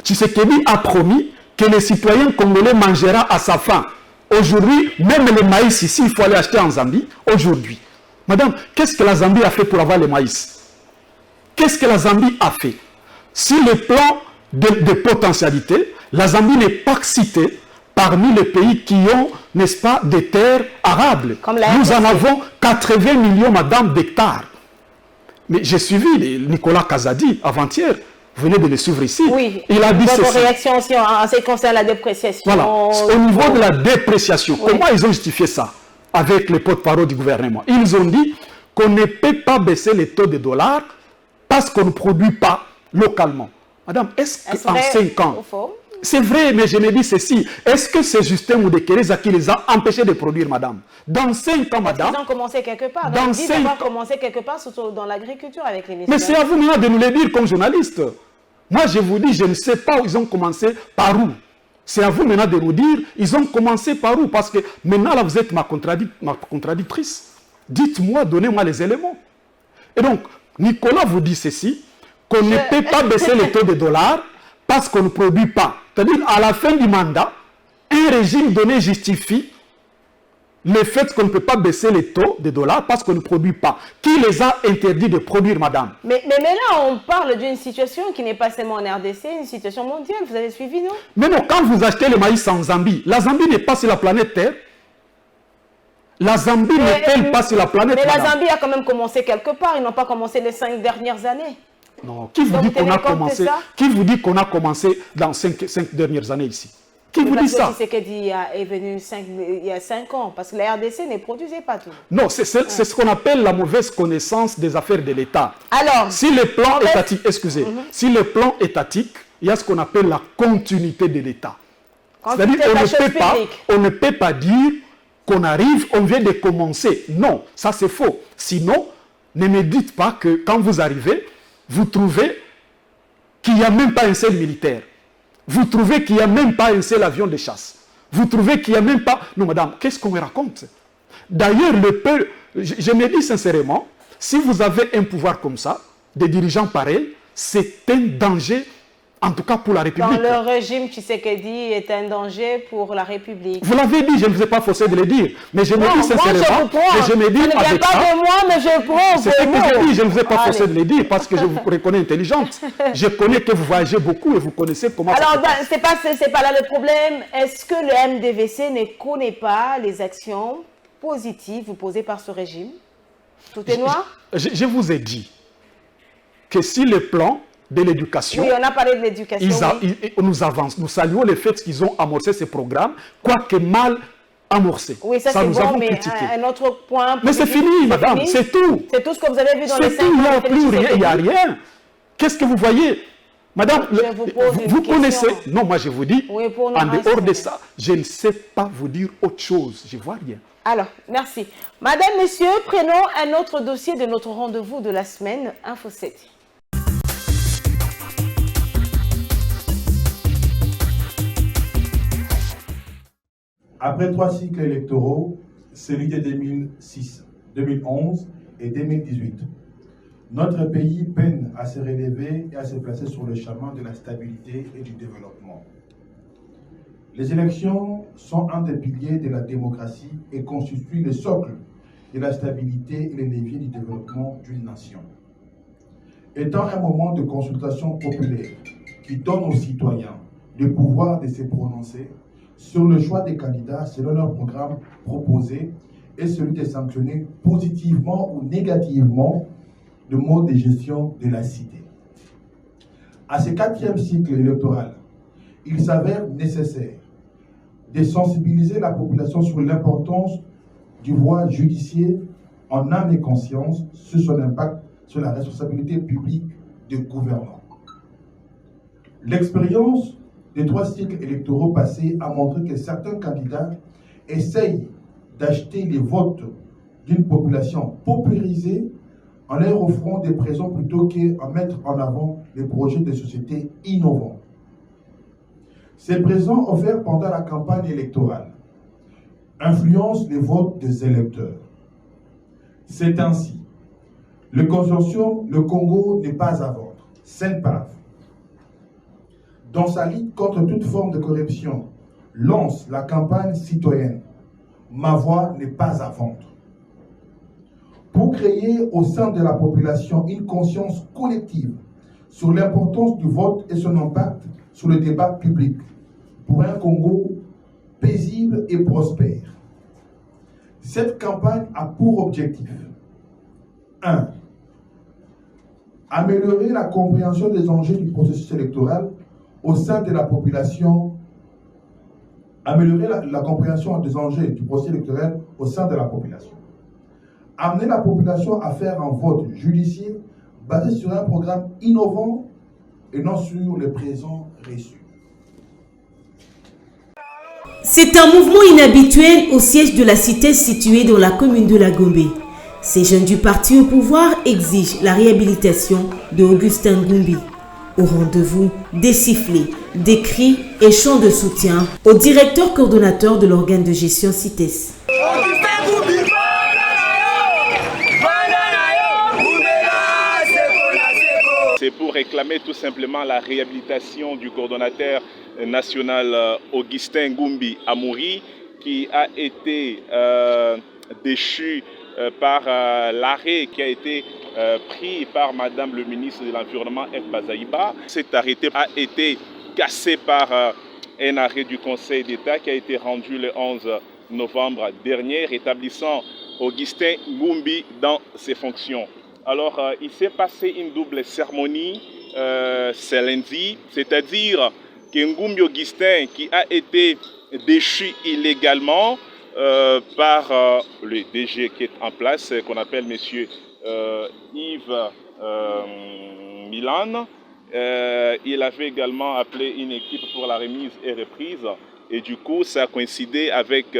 Tshisekedi a promis que les citoyens congolais mangeront à sa faim. Aujourd'hui, même le maïs ici, il faut aller acheter en Zambie. Aujourd'hui. Madame, qu'est-ce que la Zambie a fait pour avoir le maïs? Qu'est-ce que la Zambie a fait? Sur le plan de potentialité, la Zambie n'est pas citée parmi les pays qui ont, n'est-ce pas, des terres arables. Nous en avons 80 millions, madame, d'hectares. Mais j'ai suivi Nicolas Kazadi avant-hier. Vous venez de le suivre ici. Oui. Il a dit votre réaction aussi en ce qui concerne la dépréciation. Voilà. Au niveau de la dépréciation, comment ils ont justifié ça avec les porte-parole du gouvernement? Ils ont dit qu'on ne peut pas baisser les taux de dollars parce qu'on ne produit pas localement. Madame, est-ce qu'en 5 ans, C'est vrai, mais je me dis ceci. Est-ce que c'est Justin Moudekereza qui les a empêchés de produire, madame? Dans 5 ans, madame... Ils ont commencé quelque part. Dans 5 ans... commencé quelque part, surtout dans l'agriculture avec les messieurs. Mais c'est à vous maintenant de nous le dire comme journaliste. Moi, je vous dis, je ne sais pas où ils ont commencé, par où. C'est à vous maintenant de nous dire, ils ont commencé par où? Parce que maintenant, là, vous êtes ma contradictrice. Dites-moi, donnez-moi les éléments. Et donc, Nicolas vous dit ceci, qu'on ne peut pas baisser les taux de dollars parce qu'on ne produit pas. C'est-à-dire, à la fin du mandat, un régime donné justifie le fait qu'on ne peut pas baisser les taux de dollars parce qu'on ne produit pas. Qui les a interdits de produire, madame? Mais là, on parle d'une situation qui n'est pas seulement en RDC, une situation mondiale. Vous avez suivi, non? Mais non, quand vous achetez le maïs en Zambie, la Zambie n'est pas sur la planète Terre. La Zambie n'est-elle pas sur la planète Terre? Mais la Zambie a quand même commencé quelque part. Ils n'ont pas commencé les 5 dernières années. Non, qui vous dit qu'on a commencé? Qui vous dit qu'on a commencé dans 5 dernières années ici? Qui vous dit ça? Tshisekedi est venu il y a 5 ans, parce que la RDC ne produisait pas tout. Non, c'est ce qu'on appelle la mauvaise connaissance des affaires de l'État. Alors, si le plan étatique, excusez, si le plan étatique, il y a ce qu'on appelle la continuité de l'État. C'est-à-dire on ne peut pas dire qu'on arrive, on vient de commencer. Non, ça c'est faux. Sinon, ne me dites pas que quand vous arrivez, vous trouvez qu'il n'y a même pas un seul militaire. Vous trouvez qu'il n'y a même pas un seul avion de chasse. Vous trouvez qu'il n'y a même pas... Non, madame, qu'est-ce qu'on me raconte? D'ailleurs, le peuple... Je me dis sincèrement, si vous avez un pouvoir comme ça, des dirigeants pareils, c'est un danger, en tout cas pour la République. Dans le régime Tshisekedi est un danger pour la République. Vous l'avez dit, je ne vous ai pas forcé de le dire. Mais je me dis sincèrement, je me dis ça ne vient pas de moi, mais je prends. C'est ce que je dis, je ne vous ai pas forcé de le dire parce que je vous reconnais intelligente. Je connais que vous voyagez beaucoup et vous connaissez comment... Alors, c'est pas là le problème. Est-ce que le MDVC ne connaît pas les actions positives posées par ce régime? Tout est noir? Je vous ai dit que si le plan de l'éducation. Oui, on a parlé de l'éducation. Nous avançons. Nous saluons le fait qu'ils ont amorcé ce programme, quoique mal amorcé. Oui, ça c'est bon, mais un autre point... Mais c'est fini, madame, c'est tout. C'est tout ce que vous avez vu dans les 5 ans. C'est tout, il n'y a plus rien, il n'y a rien. Qu'est-ce que vous voyez? Madame, vous connaissez... Non, moi je vous dis, oui, en dehors de ça, je ne sais pas vous dire autre chose. Je ne vois rien. Alors, merci. Madame, messieurs, prenons un autre dossier de notre rendez-vous de la semaine, Info 7. Après 3 cycles électoraux, celui de 2006, 2011 et 2018, notre pays peine à se relever et à se placer sur le chemin de la stabilité et du développement. Les élections sont un des piliers de la démocratie et constituent le socle de la stabilité et les leviers du développement d'une nation. Étant un moment de consultation populaire qui donne aux citoyens le pouvoir de se prononcer sur le choix des candidats selon leur programme proposé et celui de sanctionner positivement ou négativement le mode de gestion de la cité. À ce 4e cycle électoral, il s'avère nécessaire de sensibiliser la population sur l'importance du voie judiciaire en âme et conscience sur son impact sur la responsabilité publique des gouvernants. L'expérience des 3 cycles électoraux passés a montré que certains candidats essayent d'acheter les votes d'une population paupérisée en leur offrant des présents plutôt qu'à mettre en avant les projets de société innovants. Ces présents offerts pendant la campagne électorale influencent les votes des électeurs. C'est ainsi. Le consortium Le Congo n'est pas à vendre, CENPAV, dans sa lutte contre toute forme de corruption, lance la campagne citoyenne « Ma voix n'est pas à vendre ». Pour créer au sein de la population une conscience collective sur l'importance du vote et son impact sur le débat public pour un Congo paisible et prospère. Cette campagne a pour objectif 1. Améliorer la compréhension des enjeux du processus électoral au sein de la population, améliorer la compréhension des enjeux du processus électoral au sein de la population. Amener la population à faire un vote judiciaire basé sur un programme innovant et non sur les présents reçus. C'est un mouvement inhabituel au siège de la cité située dans la commune de la Gombe. Ces jeunes du parti au pouvoir exigent la réhabilitation d'Augustin Ngumbi. Au rendez-vous, des sifflets, des cris et chants de soutien au directeur coordonnateur de l'organe de gestion CITES. C'est pour réclamer tout simplement la réhabilitation du coordonnateur national Augustin Ngumbi Amouri, qui a été déchu par l'arrêt qui a été pris par Madame le ministre de l'Environnement, F. Bazaïba. Cet arrêté a été cassé par un arrêt du Conseil d'État qui a été rendu le 11 novembre dernier, rétablissant Augustin Ngumbi dans ses fonctions. Alors, il s'est passé une double cérémonie ce lundi, c'est-à-dire que Ngumbi Augustin, qui a été déchu illégalement par le DG qui est en place, qu'on appelle M. Yves Milan, il avait également appelé une équipe pour la remise et reprise, et du coup, ça a coïncidé avec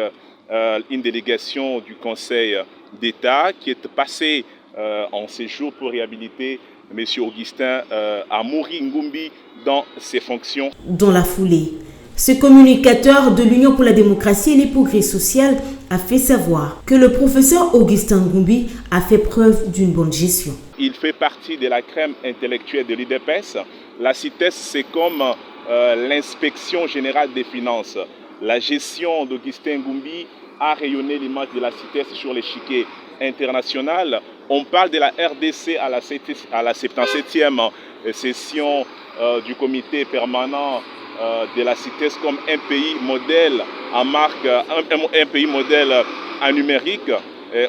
une délégation du Conseil d'État qui est passée en séjour pour réhabiliter M. Augustin Amouri Ngumbi dans ses fonctions. Dans la foulée, ce communicateur de l'Union pour la démocratie et les progrès sociaux a fait savoir que le professeur Augustin Ngumbi a fait preuve d'une bonne gestion. Il fait partie de la crème intellectuelle de l'UDPS. La CITES, c'est comme l'inspection générale des finances. La gestion d'Augustin Ngumbi a rayonné l'image de la CITES sur l'échiquier international. On parle de la RDC à la 77e session du comité permanent de la CITES comme un pays modèle en marque, un pays modèle en numérique.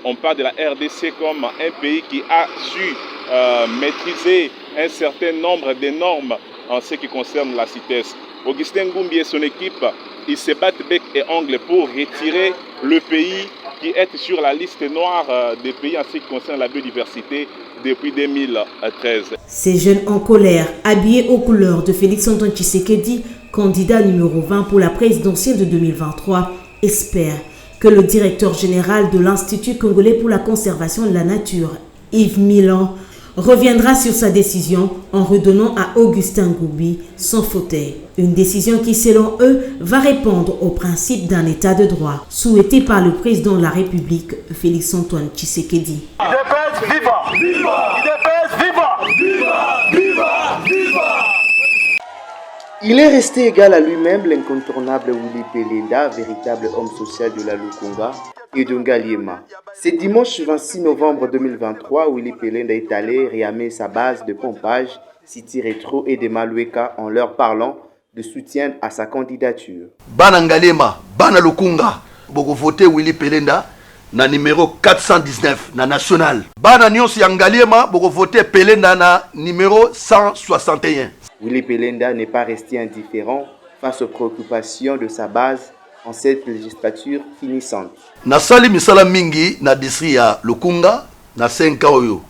On parle de la RDC comme un pays qui a su maîtriser un certain nombre de normes en ce qui concerne la CITES. Augustin Ngumbi et son équipe, ils se battent bec et ongle pour retirer le pays qui est sur la liste noire des pays en ce qui concerne la biodiversité depuis 2013. Ces jeunes en colère, habillés aux couleurs de Félix-Antoine Tshisekedi, candidat numéro 20 pour la présidentielle de 2023, espèrent que le directeur général de l'Institut congolais pour la conservation de la nature, Yves Milan, reviendra sur sa décision en redonnant à Augustin Ngumbi son fauteuil. Une décision qui, selon eux, va répondre au principe d'un état de droit, souhaité par le président de la République, Félix-Antoine Tshisekedi. UDPS, viva! Viva! UDPS, viva! Viva! Viva! Viva! Il est resté égal à lui-même l'incontournable Willy Pelenda, véritable homme social de la Lukunga et de Ngaliema. C'est dimanche 26 novembre 2023, Willy Pelenda est allé réamer sa base de pompage, City Retro et de Malueka en leur parlant de soutien à sa candidature. Bana Ngaliema, Bana Lukunga, boko voté Willy Pelenda na numéro 419 na national. Bana nyonso ya Ngaliema boko voté Pelenda na numéro 161. Willy Pelenda n'est pas resté indifférent face aux préoccupations de sa base en cette législature finissante. Nasali misala mingi na district ya Lukunga na 5 ans oyo.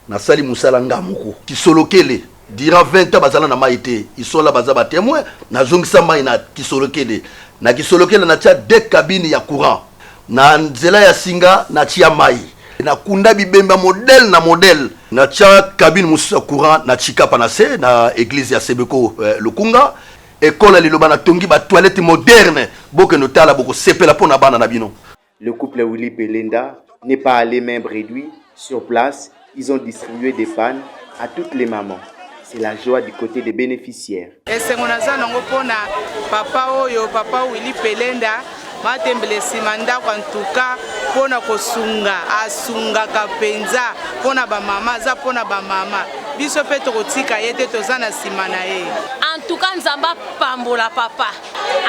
Nasali musala ngamuko. Kisolokele dira 20 ans bazala na maite. Isola bazaba témoin na zongisa mai na Kisolokele. Na Kisolokele na tia 2 cabines ya courant. Na nzela ya singa na tia mai. Na kunda bibemba modèle na modèle. Na tia cabine musa courant na chika panase na église ya Sebeko Lukunga. École liloba na tongi ba toilette moderne boke notala boko sepela pona bana na bino. Le couple Willy Pelenda n'est pas allé même réduit. Sur place, ils ont distribué des pannes à toutes les mamans. C'est la joie du côté des bénéficiaires. Papa Willy Pelenda matembele simanda kwa ntuka pona kosunga asunga kapenza pona ba mama za pona ba mama biso pe tokotika yete tozana simana ye en tout cas nzamba pambola papa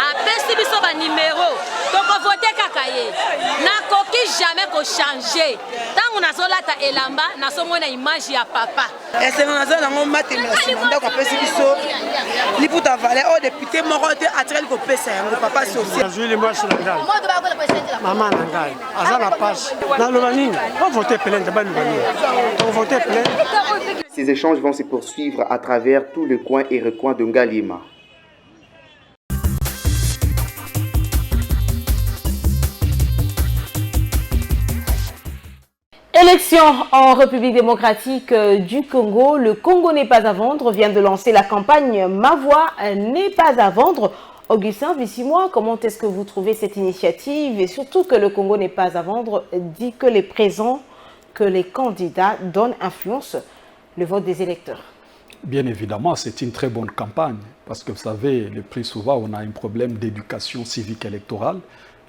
apesi biso ba numéro toko voter kaka ye na koki jamais ko changer tangu nazolata elamba nasomona image ya papa esengo nazona ngo matembele simanda kwa pesi biso liputa vale o député moko te atrel ko pesa yango papa sosi Maman Nangai, Azana Pache, Nalobanine, on votait plein de bonnes on votait plein. Ces échanges vont se poursuivre à travers tous les coins et recoins de Ngaliema. Élection en République démocratique du Congo. Le Congo n'est pas à vendre vient de lancer la campagne Ma voix n'est pas à vendre. Augustin Bissimois, comment est-ce que vous trouvez cette initiative et surtout que le Congo n'est pas à vendre dit que les présents, que les candidats donnent influence le vote des électeurs? Bien évidemment, c'est une très bonne campagne parce que vous savez, le plus souvent, on a un problème d'éducation civique électorale.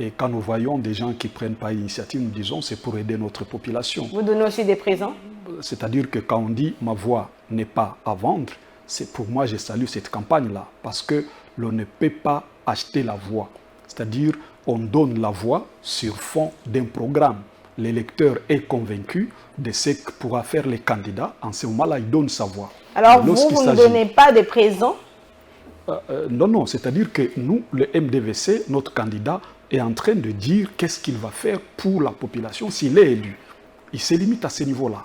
Et quand nous voyons des gens qui ne prennent pas l'initiative, nous disons c'est pour aider notre population. Vous donnez aussi des présents? C'est-à-dire que quand on dit ma voix n'est pas à vendre, c'est pour moi, je salue cette campagne-là parce que l'on ne peut pas acheter la voix. C'est-à-dire on donne la voix sur fond d'un programme. L'électeur est convaincu de ce que pourra faire les candidats. En ce moment-là, il donne sa voix. Alors vous ne donnez pas des présents? Non, c'est-à-dire que nous, le MDVC, notre candidat, est en train de dire qu'est-ce qu'il va faire pour la population s'il est élu. Il se limite à ce niveau-là.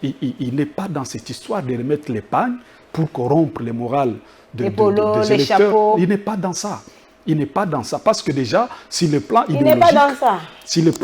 Il n'est pas dans cette histoire de remettre l'épargne pour corrompre les morales des électeurs. Chapeaux. Il n'est pas dans ça. Il n'est pas dans ça. Parce que déjà, si le plan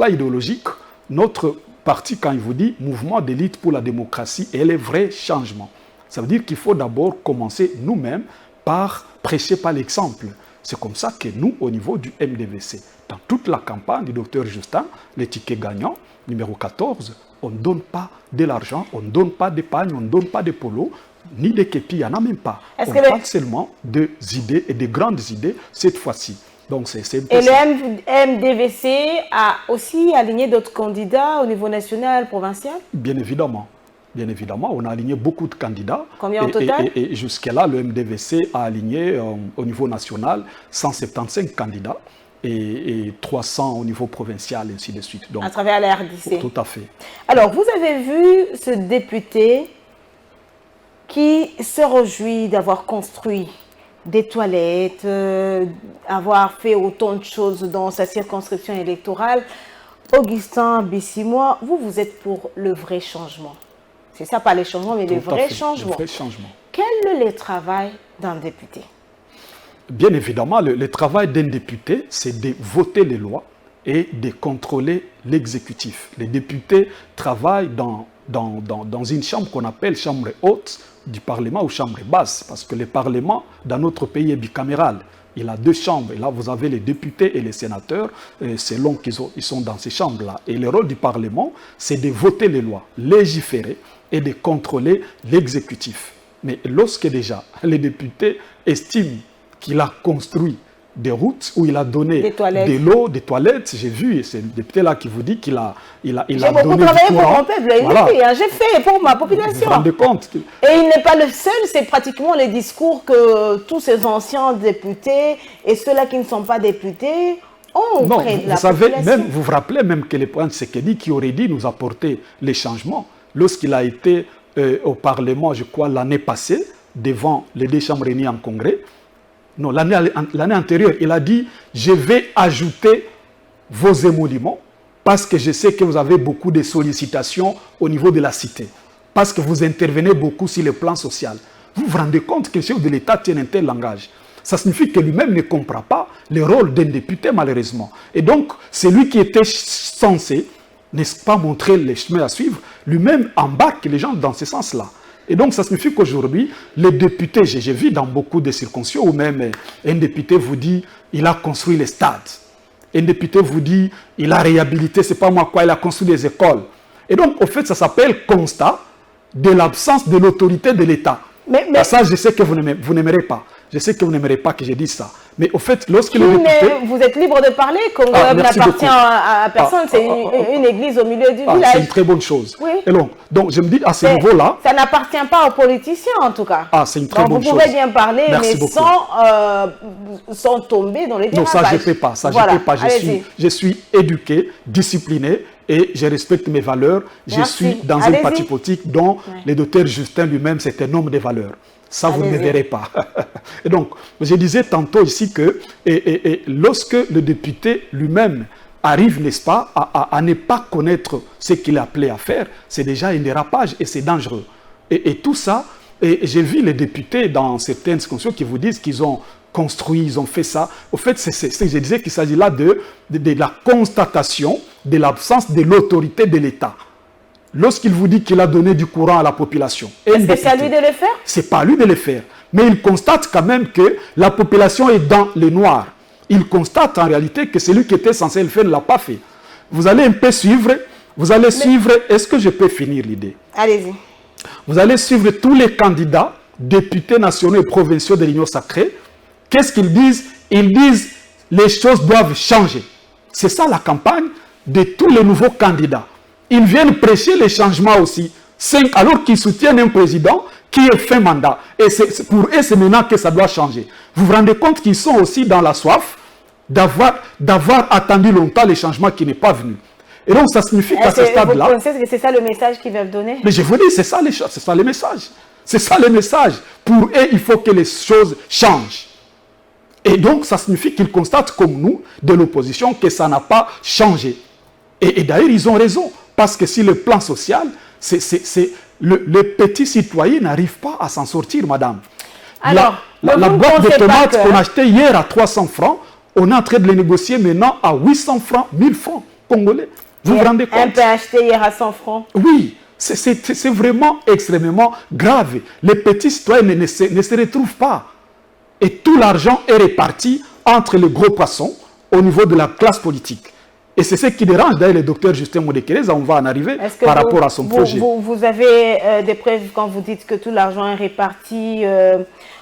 idéologique, notre parti, quand il vous dit mouvement d'élite pour la démocratie et les vrais changements, ça veut dire qu'il faut d'abord commencer nous-mêmes par prêcher par l'exemple. C'est comme ça que nous, au niveau du MDVC, dans toute la campagne du docteur Justin, les tickets gagnants, numéro 14, on ne donne pas de l'argent, on ne donne pas d'épargne, on ne donne pas de polo, ni de képi, il n'y en a même pas. On parle seulement des idées et des grandes idées cette fois-ci. Donc c'est et le MDVC a aussi aligné d'autres candidats au niveau national, provincial? Bien évidemment. Bien évidemment, on a aligné beaucoup de candidats. Combien au total? Et jusque-là, le MDVC a aligné au niveau national 175 candidats et 300 au niveau provincial, et ainsi de suite. Donc, à travers la RDC. Tout à fait. Alors, vous avez vu ce député qui se réjouit d'avoir construit des toilettes, avoir fait autant de choses dans sa circonscription électorale. Augustin Bissimois, vous êtes pour le vrai changement. C'est ça, pas les changements, mais les vrais changements. Quel est le travail d'un député? Bien évidemment, le travail d'un député, c'est de voter les lois et de contrôler l'exécutif. Les députés travaillent dans une chambre qu'on appelle chambre haute du Parlement ou chambre basse, parce que le Parlement, dans notre pays, est bicaméral. Il a deux chambres, et là vous avez les députés et les sénateurs, selon qu'ils sont dans ces chambres-là. Et le rôle du Parlement, c'est de voter les lois, légiférer et de contrôler l'exécutif. Mais lorsque déjà les députés estiment qu'il a construit des routes, où il a donné de l'eau, des toilettes, j'ai vu, et c'est le député-là qui vous dit qu'il a donné du courant. J'ai beaucoup travaillé pour mon peuple, voilà. J'ai fait pour ma population. Vous vous rendez compte? Et il n'est pas le seul, c'est pratiquement les discours que tous ces anciens députés et ceux-là qui ne sont pas députés ont auprès de la population. Même, vous vous rappelez même que le président Tshisekedi qui aurait dit nous apporter les changements, lorsqu'il a été au Parlement, je crois, l'année passée, devant les deux chambres réunies en congrès, non, l'année antérieure, il a dit « Je vais ajouter vos émoluments parce que je sais que vous avez beaucoup de sollicitations au niveau de la cité, parce que vous intervenez beaucoup sur le plan social. » Vous vous rendez compte que le chef de l'État tient un tel langage? Ça signifie que lui-même ne comprend pas le rôle d'un député, malheureusement. Et donc, c'est lui qui était censé, n'est-ce pas, montrer les chemins à suivre, lui-même embarque les gens dans ce sens-là. Et donc, ça signifie qu'aujourd'hui, les députés, j'ai vu dans beaucoup de circonscriptions où même un député vous dit il a construit les stades. Un député vous dit il a réhabilité, c'est pas moi quoi, il a construit des écoles. Et donc, au fait, ça s'appelle constat de l'absence de l'autorité de l'État. Mais ça, je sais que vous n'aimerez pas. Je sais que vous n'aimerez pas que je dise ça. Mais au fait, lorsque le député... Vous êtes libre de parler, Congo n'appartient à personne, c'est une église au milieu du village. C'est une très bonne chose. Oui. Et donc, je me dis, à ce niveau-là... Ça n'appartient pas aux politiciens, en tout cas. C'est une très bonne chose. Vous pouvez bien parler, merci mais sans tomber dans les dérapages. Non, ça, je ne fais pas. Ça, voilà. Je fais pas. Je suis éduqué, discipliné, et je respecte mes valeurs. Merci. Je suis dans un parti politique dont le docteur Justin lui-même, c'est un homme de valeurs. Ça, vous ne me verrez pas. Et donc, je disais tantôt ici que lorsque le député lui-même arrive, n'est-ce pas, à ne pas connaître ce qu'il est appelé à faire, c'est déjà un dérapage et c'est dangereux. Et tout ça, j'ai vu les députés dans certaines circonscriptions qui vous disent qu'ils ont construit, ils ont fait ça. Au fait, je disais qu'il s'agit là de la constatation de l'absence de l'autorité de l'État. lorsqu'il vous dit qu'il a donné du courant à la population. Est-ce que c'est à lui de le faire? C'est pas à lui de le faire. Mais il constate quand même que la population est dans le noir. Il constate en réalité que celui qui était censé le faire ne l'a pas fait. Vous allez un peu suivre, est-ce que je peux finir l'idée? Allez-y. Vous allez suivre tous les candidats, députés nationaux et provinciaux de l'Union sacrée. Qu'est-ce qu'ils disent? Ils disent les choses doivent changer. C'est ça la campagne de tous les nouveaux candidats. Ils viennent prêcher les changements aussi, alors qu'ils soutiennent un président qui est fin mandat. Et pour eux, c'est maintenant que ça doit changer. Vous vous rendez compte qu'ils sont aussi dans la soif d'avoir attendu longtemps les changements qui n'est pas venu. Et donc, ça signifie qu'à ce stade-là... Vous pensez que c'est ça le message qu'ils veulent donner? Mais je vous dis, c'est ça le message. C'est ça le message. Pour eux, il faut que les choses changent. Et donc, ça signifie qu'ils constatent, comme nous, de l'opposition, que ça n'a pas changé. Et d'ailleurs, ils ont raison. Parce que si le plan social, le petit citoyen n'arrive pas à s'en sortir, madame. Alors, la boîte de tomates qu'on a achetée hier à 300 francs, on est en train de les négocier maintenant à 800 francs, 1000 francs congolais. Vous vous rendez compte? Un pain acheté hier à 100 francs. Oui, c'est vraiment extrêmement grave. Les petits citoyens ne se retrouvent pas. Et tout l'argent est réparti entre les gros poissons au niveau de la classe politique. Et c'est ce qui dérange d'ailleurs le docteur Justin Modekereza, on va en arriver par rapport à son projet. Vous avez des preuves quand vous dites que tout l'argent est réparti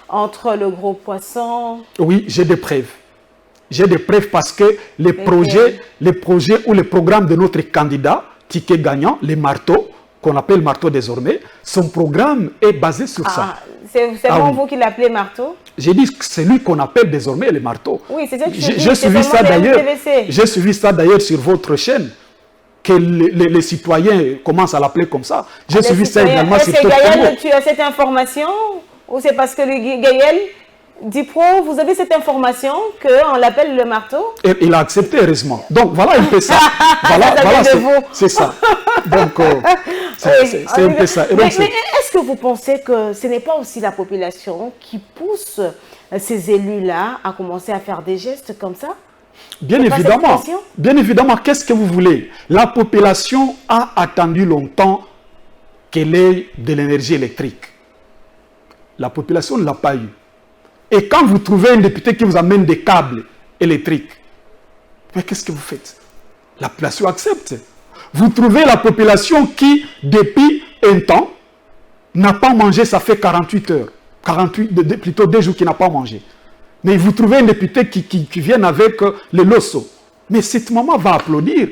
entre le gros poisson? Oui, j'ai des preuves. J'ai des preuves parce que les projets ou les programmes de notre candidat, Ticket Gagnant, les marteaux, qu'on appelle marteau désormais, son programme est basé sur ça. C'est vous qui l'appelez marteau? J'ai dit que c'est lui qu'on appelle désormais les marteaux. Oui, c'est ça que j'ai suivi ça d'ailleurs. J'ai suivi ça d'ailleurs sur votre chaîne, que les citoyens commencent à l'appeler comme ça. J'ai suivi ça également sur Est-ce que Gaël, tu as cette information? Ou c'est parce que Gaël Dipro, vous avez cette information qu'on l'appelle le marteau? Et il a accepté, heureusement. Donc voilà un peu ça. C'est ça. Donc c'est un peu ça. Mais est-ce que vous pensez que ce n'est pas aussi la population qui pousse ces élus-là à commencer à faire des gestes comme ça? Bien évidemment. Bien évidemment, qu'est-ce que vous voulez? La population a attendu longtemps qu'elle ait de l'énergie électrique. La population ne l'a pas eu. Et quand vous trouvez un député qui vous amène des câbles électriques, mais qu'est-ce que vous faites? La population accepte. Vous trouvez la population qui, depuis un temps, n'a pas mangé, ça fait 48 heures. Plutôt 2 jours qu'il n'a pas mangé. Mais vous trouvez un député qui vient avec le losso. Mais cette maman va applaudir.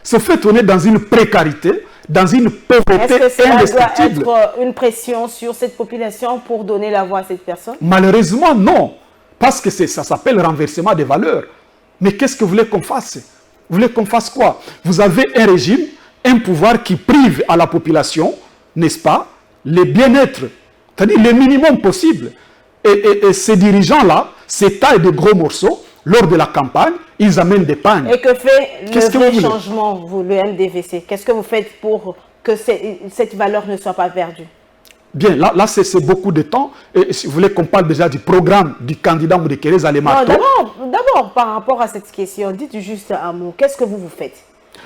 Ce fait, on est dans une précarité, dans une pauvreté indestructible. Est-ce que ça doit être une pression sur cette population pour donner la voix à cette personne? Malheureusement, non. Parce que ça s'appelle renversement des valeurs. Mais qu'est-ce que vous voulez qu'on fasse? Vous voulez qu'on fasse quoi? Vous avez un régime, un pouvoir qui prive à la population, n'est-ce pas, le bien-être, c'est-à-dire le minimum possible. Et ces dirigeants-là, ces taillent de gros morceaux, lors de la campagne, ils amènent des pagnes. Et que fait le vrai changement, le MDVC? Qu'est-ce que vous faites pour que cette valeur ne soit pas perdue? Bien, là c'est beaucoup de temps. Et si vous voulez qu'on parle déjà du programme du candidat Modekereza Lemato. D'abord, par rapport à cette question, dites juste un mot. Qu'est-ce que vous faites?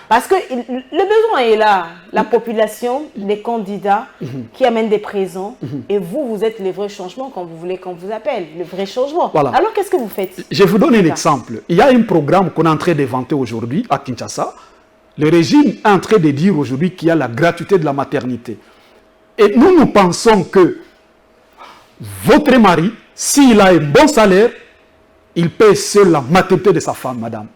Parce que le besoin est là. La population, les candidats qui amènent des présents. Et vous êtes le vrai changement, quand vous voulez qu'on vous appelle. Le vrai changement. Voilà. Alors, qu'est-ce que vous faites? Je vous donne un exemple. Il y a un programme qu'on est en train d'inventer aujourd'hui à Kinshasa. Le régime est en train de dire aujourd'hui qu'il y a la gratuité de la maternité. Et nous pensons que votre mari, s'il a un bon salaire, il paie seul la maternité de sa femme, madame.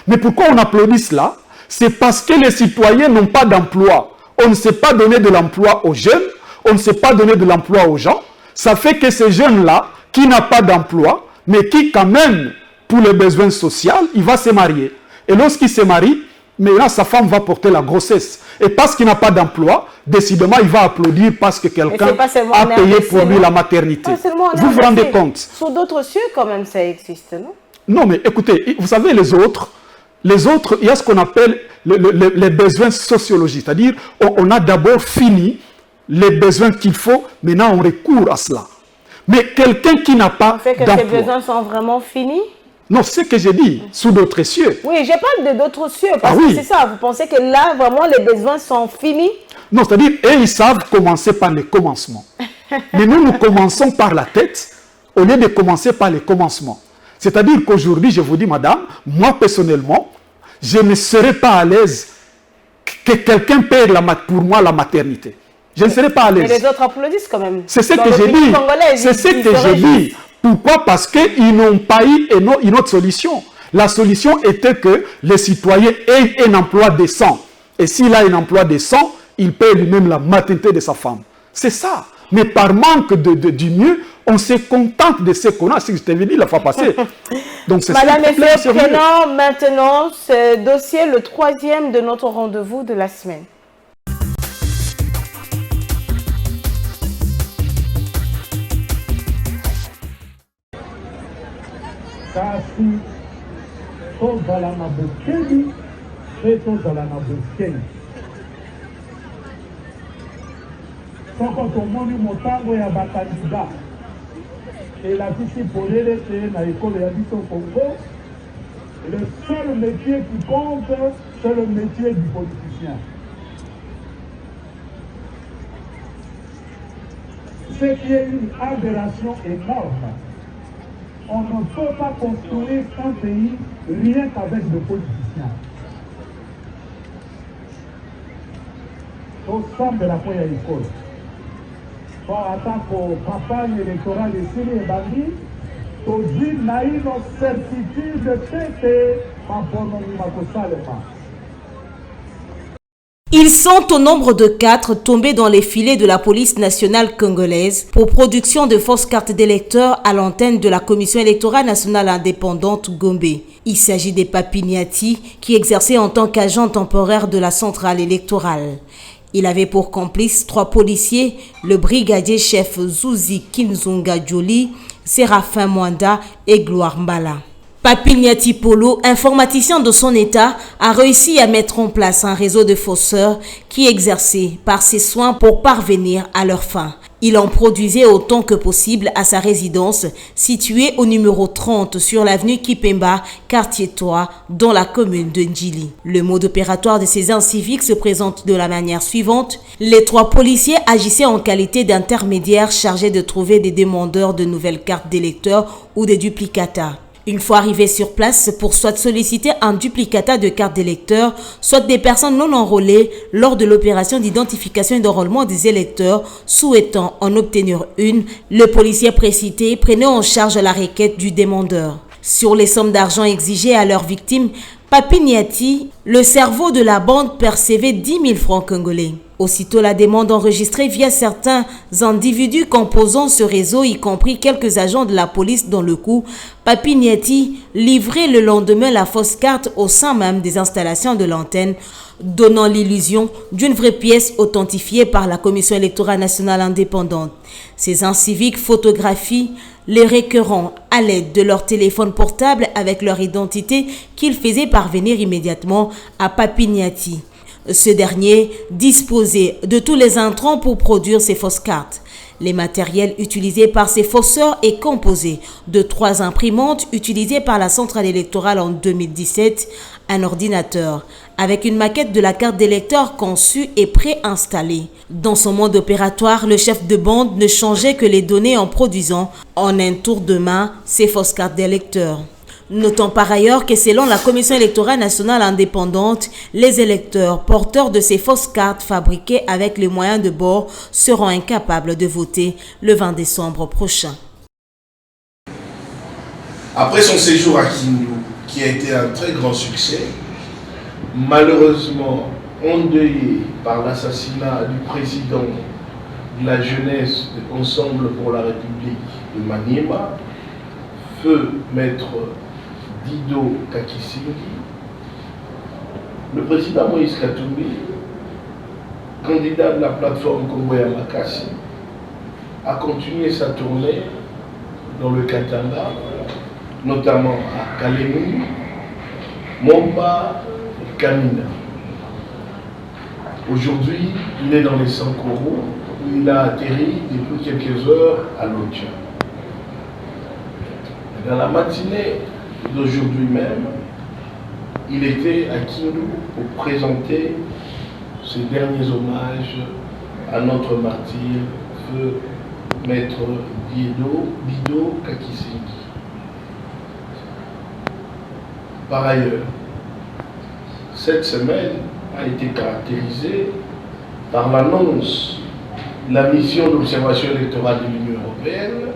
Mais pourquoi on applaudit cela? C'est parce que les citoyens n'ont pas d'emploi. On ne sait pas donner de l'emploi aux jeunes, on ne sait pas donner de l'emploi aux gens. Ça fait que ces jeunes-là, qui n'ont pas d'emploi, mais qui quand même, pour les besoins sociaux, il va se marier. Et lorsqu'il se marie, maintenant sa femme va porter la grossesse. Et parce qu'il n'a pas d'emploi, décidément, il va applaudir parce que quelqu'un a payé pour lui la maternité. Vous vous rendez compte? Sur d'autres cieux, quand même, ça existe, non? Non, mais écoutez, vous savez, les autres, il y a ce qu'on appelle les besoins sociologiques. C'est-à-dire, on a d'abord fini les besoins qu'il faut, maintenant on recourt à cela. Mais quelqu'un qui n'a pas d'emploi... Ces besoins sont vraiment finis? Non, c'est ce que j'ai dit, sous d'autres cieux. Oui, je parle de d'autres cieux, parce que c'est ça, vous pensez que là, vraiment, les besoins sont finis? Non, c'est-à-dire, eux, ils savent commencer par les commencements. Mais nous commençons par la tête au lieu de commencer par les commencements. C'est-à-dire qu'aujourd'hui, je vous dis, madame, moi personnellement, je ne serais pas à l'aise que quelqu'un paye pour moi la maternité. Je ne serais pas à l'aise. Mais les autres applaudissent quand même. C'est ce que j'ai dit. C'est ce que j'ai dit. Pourquoi? Parce qu'ils n'ont pas eu une autre solution. La solution était que les citoyens aient un emploi décent. Et s'il a un emploi décent, il paye lui-même la maternité de sa femme. C'est ça. Mais par manque du mieux, on se contente de ce qu'on a. C'est ce que je t'avais dit la fois passée. Donc, Madame, messieurs, prenons maintenant ce dossier, le 3e de notre rendez-vous de la semaine. Kasi tozala na bokeli mpe tozala na bokeli soko tomoni motango ya bakandida elakisi polele te na ekolo ya biso Congo. Le seul métier qui compte, c'est le métier du politicien. Ce qui est une aberration énorme. On ne peut pas construire un pays rien qu'avec des politiciens. Au centre de la pointe à l'école. Bon, en tant que campagne électorale de Syrie et Bandi, tout dit n'a eu nos certitudes de fait ma Ils sont au nombre de 4 tombés dans les filets de la police nationale congolaise pour production de fausses cartes d'électeurs à l'antenne de la Commission électorale nationale indépendante Gombe. Il s'agit des Papiniati qui exerçaient en tant qu'agent temporaire de la centrale électorale. Il avait pour complices 3 policiers, le brigadier chef Zuzi Kinzunga Djoli, Séraphin Mwanda et Gloire Mbala. Papiniati Polo, informaticien de son état, a réussi à mettre en place un réseau de fausseurs qui exerçaient par ses soins pour parvenir à leur fin. Il en produisait autant que possible à sa résidence située au numéro 30 sur l'avenue Kipemba, quartier 3, dans la commune de Ndjili. Le mode opératoire de ces inciviques se présente de la manière suivante. Les 3 policiers agissaient en qualité d'intermédiaires chargés de trouver des demandeurs de nouvelles cartes d'électeurs ou des duplicata. Une fois arrivés sur place pour soit solliciter un duplicata de carte d'électeur, soit des personnes non enrôlées lors de l'opération d'identification et d'enrôlement des électeurs souhaitant en obtenir une, le policier précité prenait en charge la requête du demandeur. Sur les sommes d'argent exigées à leurs victimes, Papiniati, le cerveau de la bande, percevait 10 000 francs congolais. Aussitôt la demande enregistrée via certains individus composant ce réseau, y compris quelques agents de la police dans le coup, Papiniati livrait le lendemain la fausse carte au sein même des installations de l'antenne, donnant l'illusion d'une vraie pièce authentifiée par la Commission électorale nationale indépendante. Ces inciviques photographient les requérants à l'aide de leur téléphone portable avec leur identité qu'ils faisaient parvenir immédiatement à Papiniati. Ce dernier disposait de tous les intrants pour produire ces fausses cartes. Les matériels utilisés par ces fausseurs est composé de 3 imprimantes utilisées par la centrale électorale en 2017, un ordinateur avec une maquette de la carte d'électeur conçue et préinstallée. Dans son mode opératoire, le chef de bande ne changeait que les données en produisant en un tour de main ces fausses cartes d'électeurs. Notons par ailleurs que selon la Commission électorale nationale indépendante, les électeurs porteurs de ces fausses cartes fabriquées avec les moyens de bord seront incapables de voter le 20 décembre prochain. Après son séjour à Kindu, qui a été un très grand succès, malheureusement endeuillé par l'assassinat du président de la jeunesse de Ensemble pour la République de Maniema, feu maître Dido Kakisingi, le président Moïse Katumbi, candidat de la plateforme Kongoya Makassi, a continué sa tournée dans le Katanga, notamment à Kalemu, Momba et Kamina. Aujourd'hui, il est dans les Sankoro, où il a atterri depuis quelques heures à Lotcha. Dans la matinée d'aujourd'hui même, il était à Kindu pour présenter ces derniers hommages à notre martyr, feu Maître Dido Kakisingi. Par ailleurs, cette semaine a été caractérisée par l'annonce de la mission d'observation électorale de l'Union européenne,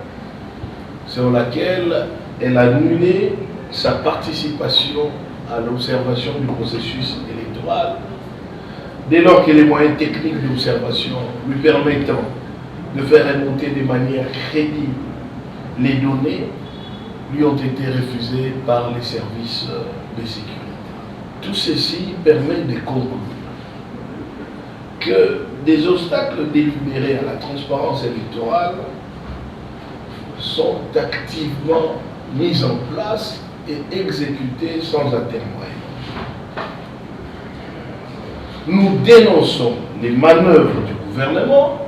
sur laquelle elle a annulé sa participation à l'observation du processus électoral, dès lors que les moyens techniques d'observation lui permettant de faire remonter de manière crédible les données lui ont été refusés par les services de sécurité. Tout ceci permet de conclure que des obstacles délibérés à la transparence électorale sont activement mis en place et exécutés sans atermoiement. Nous dénonçons les manœuvres du gouvernement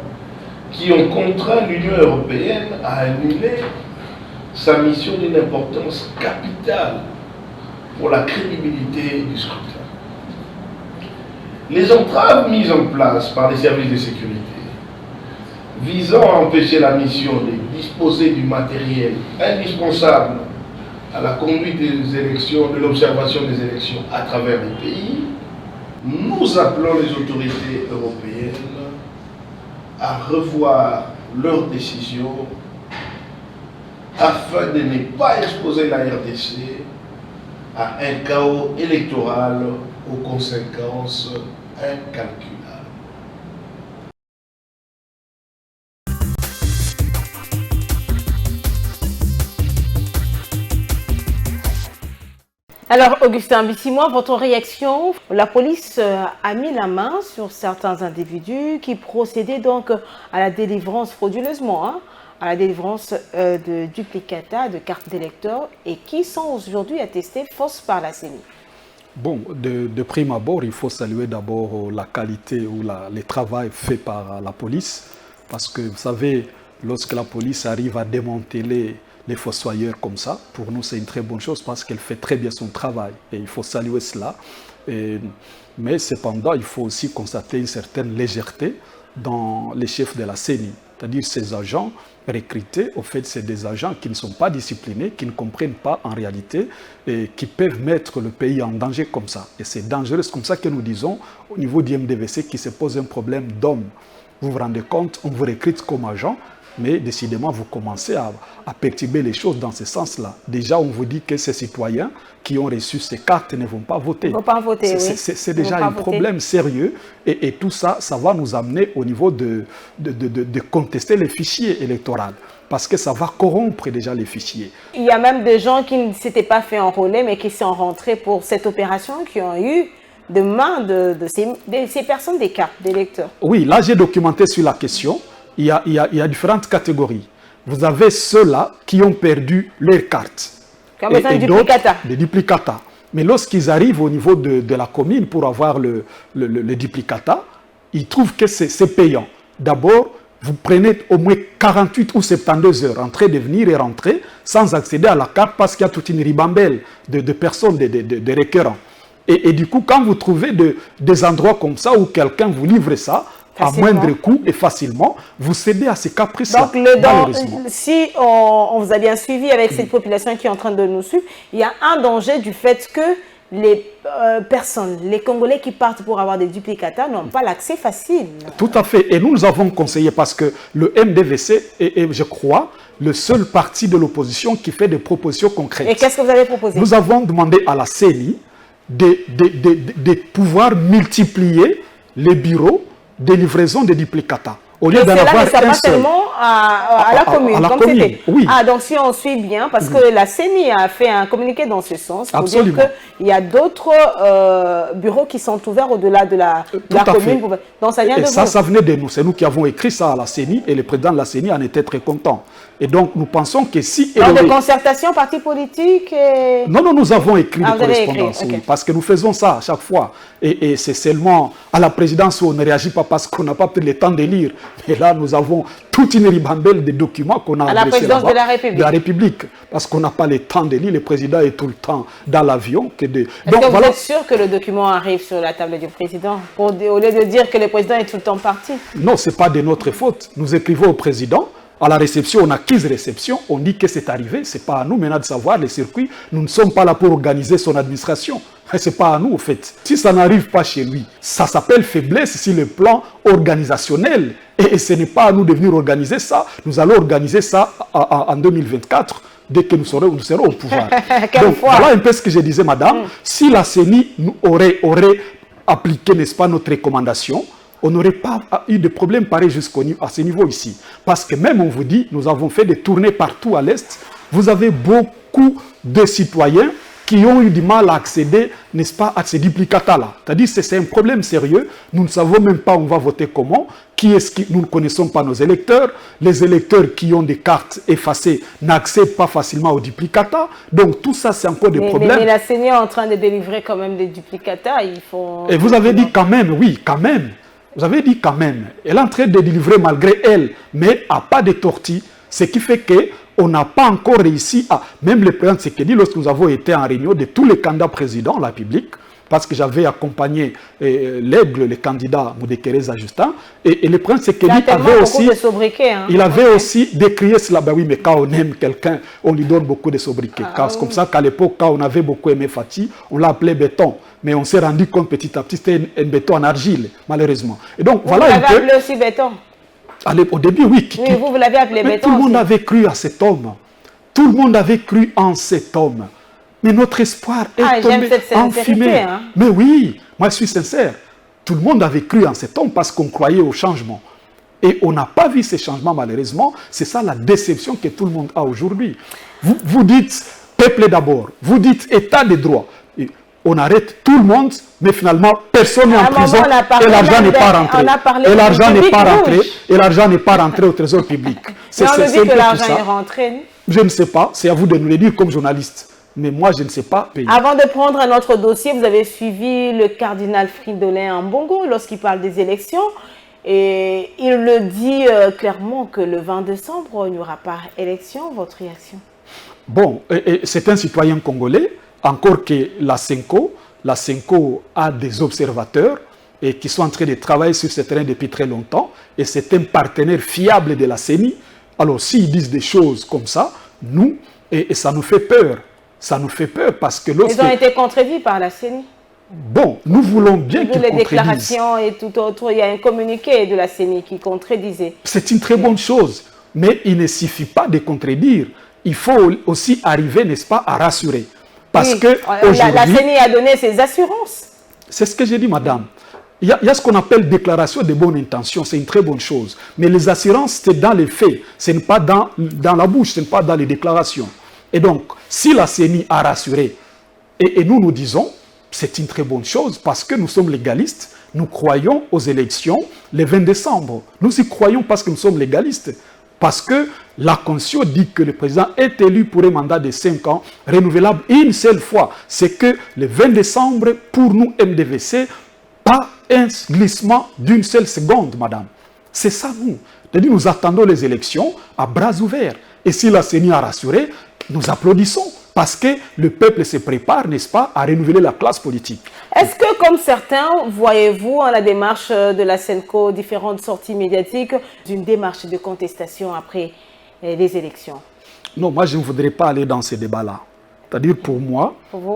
qui ont contraint l'Union européenne à annuler sa mission d'une importance capitale pour la crédibilité du scrutin. Les entraves mises en place par les services de sécurité visant à empêcher la mission de disposer du matériel indispensable à la conduite des élections, de l'observation des élections à travers les pays, nous appelons les autorités européennes à revoir leurs décisions afin de ne pas exposer la RDC à un chaos électoral aux conséquences incalculables. Alors, Augustin Bissimois, votre réaction? La police a mis la main sur certains individus qui procédaient donc à la délivrance frauduleusement, à la délivrance de duplicata, de cartes d'électeurs et qui sont aujourd'hui attestés fausses par la CENI. Bon, de prime abord, il faut saluer d'abord la qualité ou le travail fait par la police, parce que vous savez, lorsque la police arrive à démanteler les fossoyeurs comme ça, pour nous c'est une très bonne chose parce qu'elle fait très bien son travail et il faut saluer cela. Mais cependant, il faut aussi constater une certaine légèreté dans les chefs de la CENI, c'est-à-dire ces agents recrutés, au fait c'est des agents qui ne sont pas disciplinés, qui ne comprennent pas en réalité et qui peuvent mettre le pays en danger comme ça. Et c'est dangereux, c'est comme ça que nous disons au niveau du MDVC qu'il se pose un problème d'hommes. Vous vous rendez compte, on vous recrute comme agent, mais décidément, vous commencez à perturber les choses dans ce sens-là. Déjà, on vous dit que ces citoyens qui ont reçu ces cartes ne vont pas voter. Ils ne vont pas voter, oui. C'est déjà un problème sérieux. Et tout ça, ça va nous amener au niveau de contester les fichiers électoraux. Parce que ça va corrompre déjà les fichiers. Il y a même des gens qui ne s'étaient pas fait enrôler, mais qui sont rentrés pour cette opération, qui ont eu de main de ces personnes des cartes d'électeurs. Oui, là, j'ai documenté sur la question. Il y a différentes catégories. Vous avez ceux-là qui ont perdu leurs cartes. Qui ont besoin de duplicata. Des duplicata. Mais lorsqu'ils arrivent au niveau de la commune pour avoir le duplicata, ils trouvent que c'est payant. D'abord, vous prenez au moins 48 ou 72 heures, entrer de venir et rentrer, sans accéder à la carte parce qu'il y a toute une ribambelle de personnes, de requérants. Et du coup, quand vous trouvez des endroits comme ça où quelqu'un vous livre ça, à moindre coût et facilement, vous cédez à ces caprices-là. Donc, si on vous a bien suivi avec cette population qui est en train de nous suivre, il y a un danger du fait que les personnes, les Congolais qui partent pour avoir des duplicata n'ont pas l'accès facile. Tout à fait. Et nous avons conseillé parce que le MDVC est, je crois, le seul parti de l'opposition qui fait des propositions concrètes. Et qu'est-ce que vous avez proposé? Nous avons demandé à la CENI de pouvoir multiplier les bureaux de livraison de duplicata. Au lieu d'en avoir un seul. Seulement à la commune, à la comme commune, oui. Ah, donc si on suit bien, parce que la CENI a fait un communiqué dans ce sens, pour dire qu'il y a d'autres bureaux qui sont ouverts au-delà de la commune. Donc ça vient de vous. Ça venait de nous. C'est nous qui avons écrit ça à la CENI et le président de la CENI en était très content. Et donc, nous pensons que si... Lors de concertation, parti politique et... Non, nous avons écrit des correspondances, okay. oui, parce que nous faisons ça à chaque fois. Et c'est seulement à la présidence où on ne réagit pas parce qu'on n'a pas pris le temps de lire. Et là, nous avons toute une ribambelle de documents qu'on a à la présidence de la République. De la République, parce qu'on n'a pas le temps de lire. Le président est tout le temps dans l'avion. Est-ce que vous êtes sûr que le document arrive sur la table du président, au lieu de dire que le président est tout le temps parti? Non, ce n'est pas de notre faute. Nous écrivons au président. À la réception, on a 15 réceptions, on dit que c'est arrivé, ce n'est pas à nous maintenant de savoir les circuits, nous ne sommes pas là pour organiser son administration, ce n'est pas à nous en fait. Si ça n'arrive pas chez lui, ça s'appelle faiblesse sur le plan organisationnel, et ce n'est pas à nous de venir organiser ça, nous allons organiser ça en 2024, dès que nous serons au pouvoir. Donc voilà un peu ce que je disais madame, si la CENI aurait appliqué, n'est-ce pas, notre recommandation, on n'aurait pas eu de problème pareil à ce niveau ici. Parce que même, on vous dit, nous avons fait des tournées partout à l'Est. Vous avez beaucoup de citoyens qui ont eu du mal à accéder, n'est-ce pas, à ces duplicata-là. C'est-à-dire que c'est un problème sérieux. Nous ne savons même pas où on va voter comment. Nous ne connaissons pas nos électeurs. Les électeurs qui ont des cartes effacées n'accèdent pas facilement aux duplicata. Donc tout ça, c'est encore des problèmes. Mais la CENI est en train de délivrer quand même des duplicata. Et vous avez dit quand même, oui, quand même. Vous avez dit quand même, elle est en train de délivrer malgré elle, mais à pas de tortilles, ce qui fait qu'on n'a pas encore réussi à... Même le président Tshisekedi, lorsque nous avons été en réunion de tous les candidats présidents de la République, parce que j'avais accompagné l'aigle, le candidat Moudekereza Justin, et le président Tshisekedi avait aussi... Il avait aussi décrié cela. Ben oui, mais quand on aime quelqu'un, on lui donne beaucoup de sobriquets. C'est comme ça qu'à l'époque, quand on avait beaucoup aimé Fati, on l'a appelé béton. Mais on s'est rendu compte petit à petit, c'était un béton en argile, malheureusement. Et donc, vous l'avez appelé aussi béton? Allez, au début, oui. Oui, vous l'avez appelé béton. Tout le monde avait cru à cet homme. Tout le monde avait cru en cet homme. Mais notre espoir est tombé en fumée. Hein? Mais oui, moi je suis sincère. Tout le monde avait cru en cet homme parce qu'on croyait au changement. Et on n'a pas vu ces changements, malheureusement. C'est ça la déception que tout le monde a aujourd'hui. Vous dites peuple d'abord. Vous dites état de droit. On arrête tout le monde, mais finalement, personne n'est en prison et l'argent n'est pas rentré. Et l'argent n'est pas rentré. Et l'argent n'est pas rentré au trésor public. Mais on nous dit que l'argent est rentré. Je ne sais pas. C'est à vous de nous le dire comme journaliste. Mais moi, je ne sais pas payer. Avant de prendre notre dossier, vous avez suivi le cardinal Fridolin Ambongo lorsqu'il parle des élections. Et il le dit clairement que le 20 décembre, il n'y aura pas élection. Votre réaction? Bon, c'est un citoyen congolais. Encore que la CENCO a des observateurs et qui sont en train de travailler sur ce terrain depuis très longtemps. Et c'est un partenaire fiable de la CENI. Alors, s'ils disent des choses comme ça, nous, et ça nous fait peur. Ça nous fait peur parce que lorsque... Ils ont été contredits par la CENI. Bon, nous voulons bien qu'ils contredisent. Les déclarations et tout autre, il y a un communiqué de la CENI qui contredisait. C'est une très bonne chose. Mais il ne suffit pas de contredire. Il faut aussi arriver, n'est-ce pas, à rassurer. Parce que la CENI a donné ses assurances. C'est ce que j'ai dit, madame. Il y a ce qu'on appelle déclaration de bonne intention. C'est une très bonne chose. Mais les assurances, c'est dans les faits. Ce n'est pas dans la bouche, ce n'est pas dans les déclarations. Et donc, si la CENI a rassuré, et nous disons, c'est une très bonne chose parce que nous sommes légalistes. Nous croyons aux élections le 20 décembre. Nous y croyons parce que nous sommes légalistes. Parce que la Constitution dit que le président est élu pour un mandat de 5 ans, renouvelable une seule fois. C'est que le 20 décembre, pour nous, MDVC, pas un glissement d'une seule seconde, madame. C'est ça, nous. C'est-à-dire, nous attendons les élections à bras ouverts. Et si la CENI a rassuré, nous applaudissons. Parce que le peuple se prépare, n'est-ce pas, à renouveler la classe politique. Est-ce que, comme certains, voyez-vous en la démarche de la CENCO, différentes sorties médiatiques, d'une démarche de contestation après les élections? Non, moi je ne voudrais pas aller dans ces débats-là. C'est-à-dire pour moi,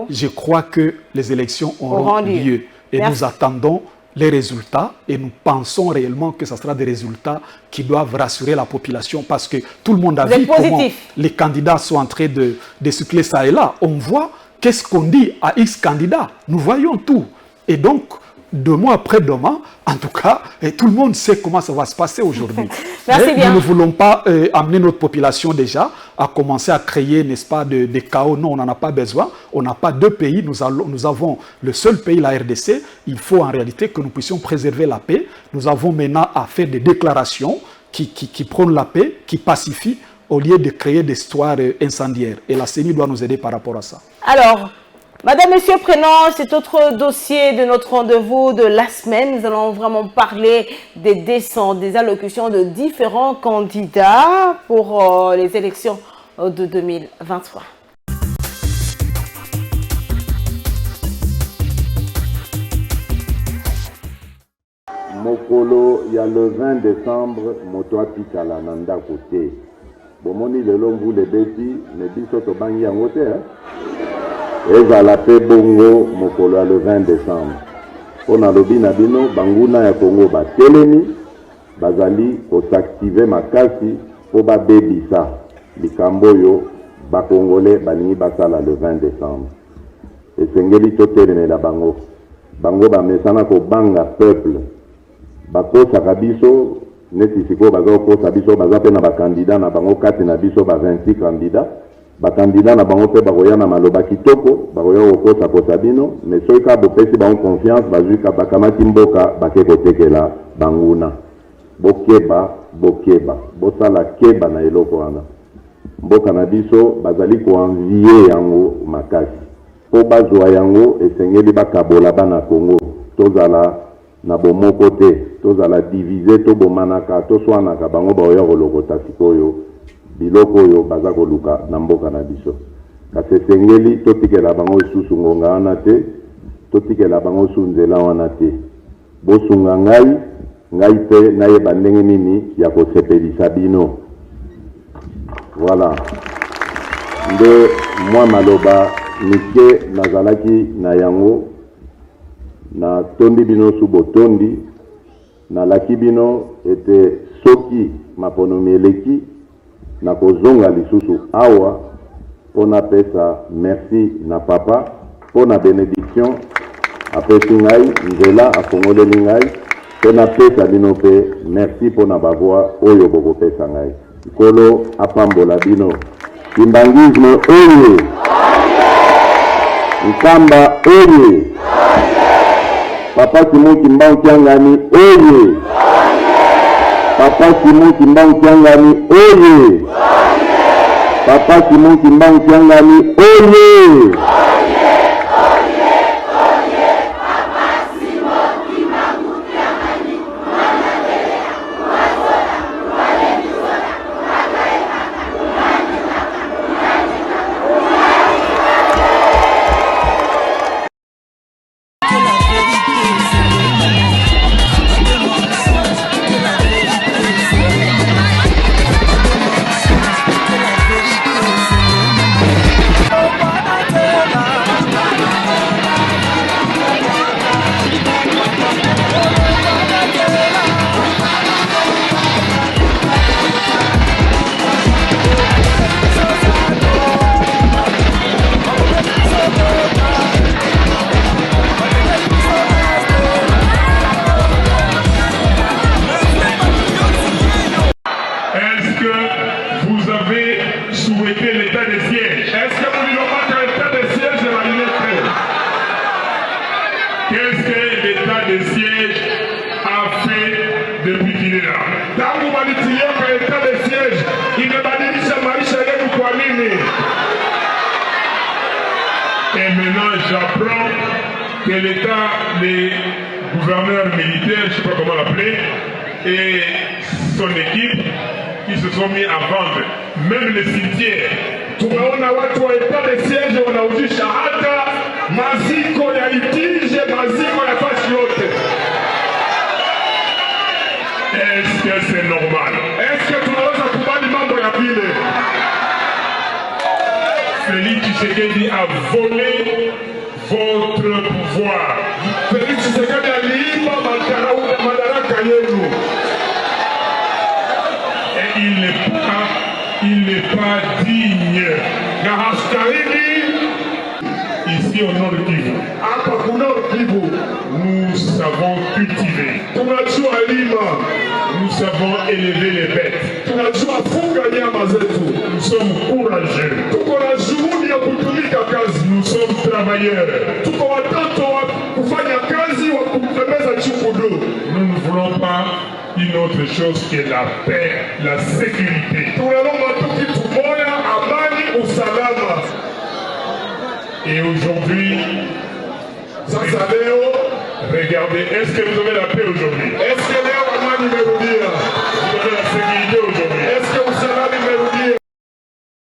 je crois que les élections auront lieu. Et nous attendons les résultats et nous pensons réellement que ce sera des résultats qui doivent rassurer la population parce que tout le monde a vu comment les candidats sont en train de cycler ça et là. On voit qu'est-ce qu'on dit à X candidats. Nous voyons tout. Et donc, 2 mois après demain, en tout cas, tout le monde sait comment ça va se passer aujourd'hui. Bien. Nous ne voulons pas amener notre population déjà à commencer à créer, n'est-ce pas, des chaos. Non, on n'en a pas besoin. On n'a pas 2 pays. Nous avons le seul pays, la RDC. Il faut en réalité que nous puissions préserver la paix. Nous avons maintenant à faire des déclarations qui prônent la paix, qui pacifient au lieu de créer des histoires incendiaires. Et la CENI doit nous aider par rapport à ça. Alors, Madame, Messieurs, prenons cet autre dossier de notre rendez-vous de la semaine. Nous allons vraiment parler des descentes, des allocutions de différents candidats pour les élections de 2023. Mokolo, il y a le 20 décembre, Motoa Pikala Nanda Kote. Bomoni le lombu le beti, mais biso to bangi en côté. Ezala pe bongo mokolo le 20 décembre. On a lobi na bino banguna ya Congo ba telemi bazali ko s'activer makasi po ba bebisa likambo yo ba congolais balingi basala le 20 décembre. Et sengeli to telemi la bango. Bango ba mesana ko banga peuple. Bakosaka biso neti siko bazokosa biso bazape na bakandidat na bango kati na biso ba 26 candidats. Bakandidat na bango pe bakoya na maloba kitoko bakoya kokosa kosa bino mais soki ka bopesi bango confiance bazuka bakamati mboka bake kotekela banguna bokeba bosala keba na eloko wana mboka na biso bazali koanvie yango makasi po bazwa yango esengeli bakabola bana Congo tozala na bomoko te tozala divize to bomanaka to swanaka bango baoya kolokota sikoyo biloko yo baza koluka na mboka na biso kasi esengeli totikela bango lisusu ngonga wana te totikela bango sunzela wana te bosunga ngai pe nayeba ndenge nini ya kosepelisa bino voilà nde mwa maloba mike nazalaki na yango na tondi bino su botondi na laki bino ete soki maponomi eleki na kozonga lisusu awa pona pesa merci na papa pona benediction apesi ngai nzela afongoleli ngai pona pesa bino pe merci pona bavoi oyo bokopesa ngai nkolo apambola bino kimbangisme oye nkamba oye papa Simon Kimbangu Kiangani oye papa Simon Kimbangu Kiangani oye papa Simon Kimbangu Kiangani oye Ici au nord Kivu, nous savons cultiver, nous savons élever les bêtes, nous sommes courageux, nous sommes travailleurs, nous ne voulons pas une autre chose que la paix, la sécurité. Et aujourd'hui, regardez, est-ce que vous avez la paix aujourd'hui? Est-ce que vous avez la sécurité aujourd'hui? Est-ce que vous savez numéro 10?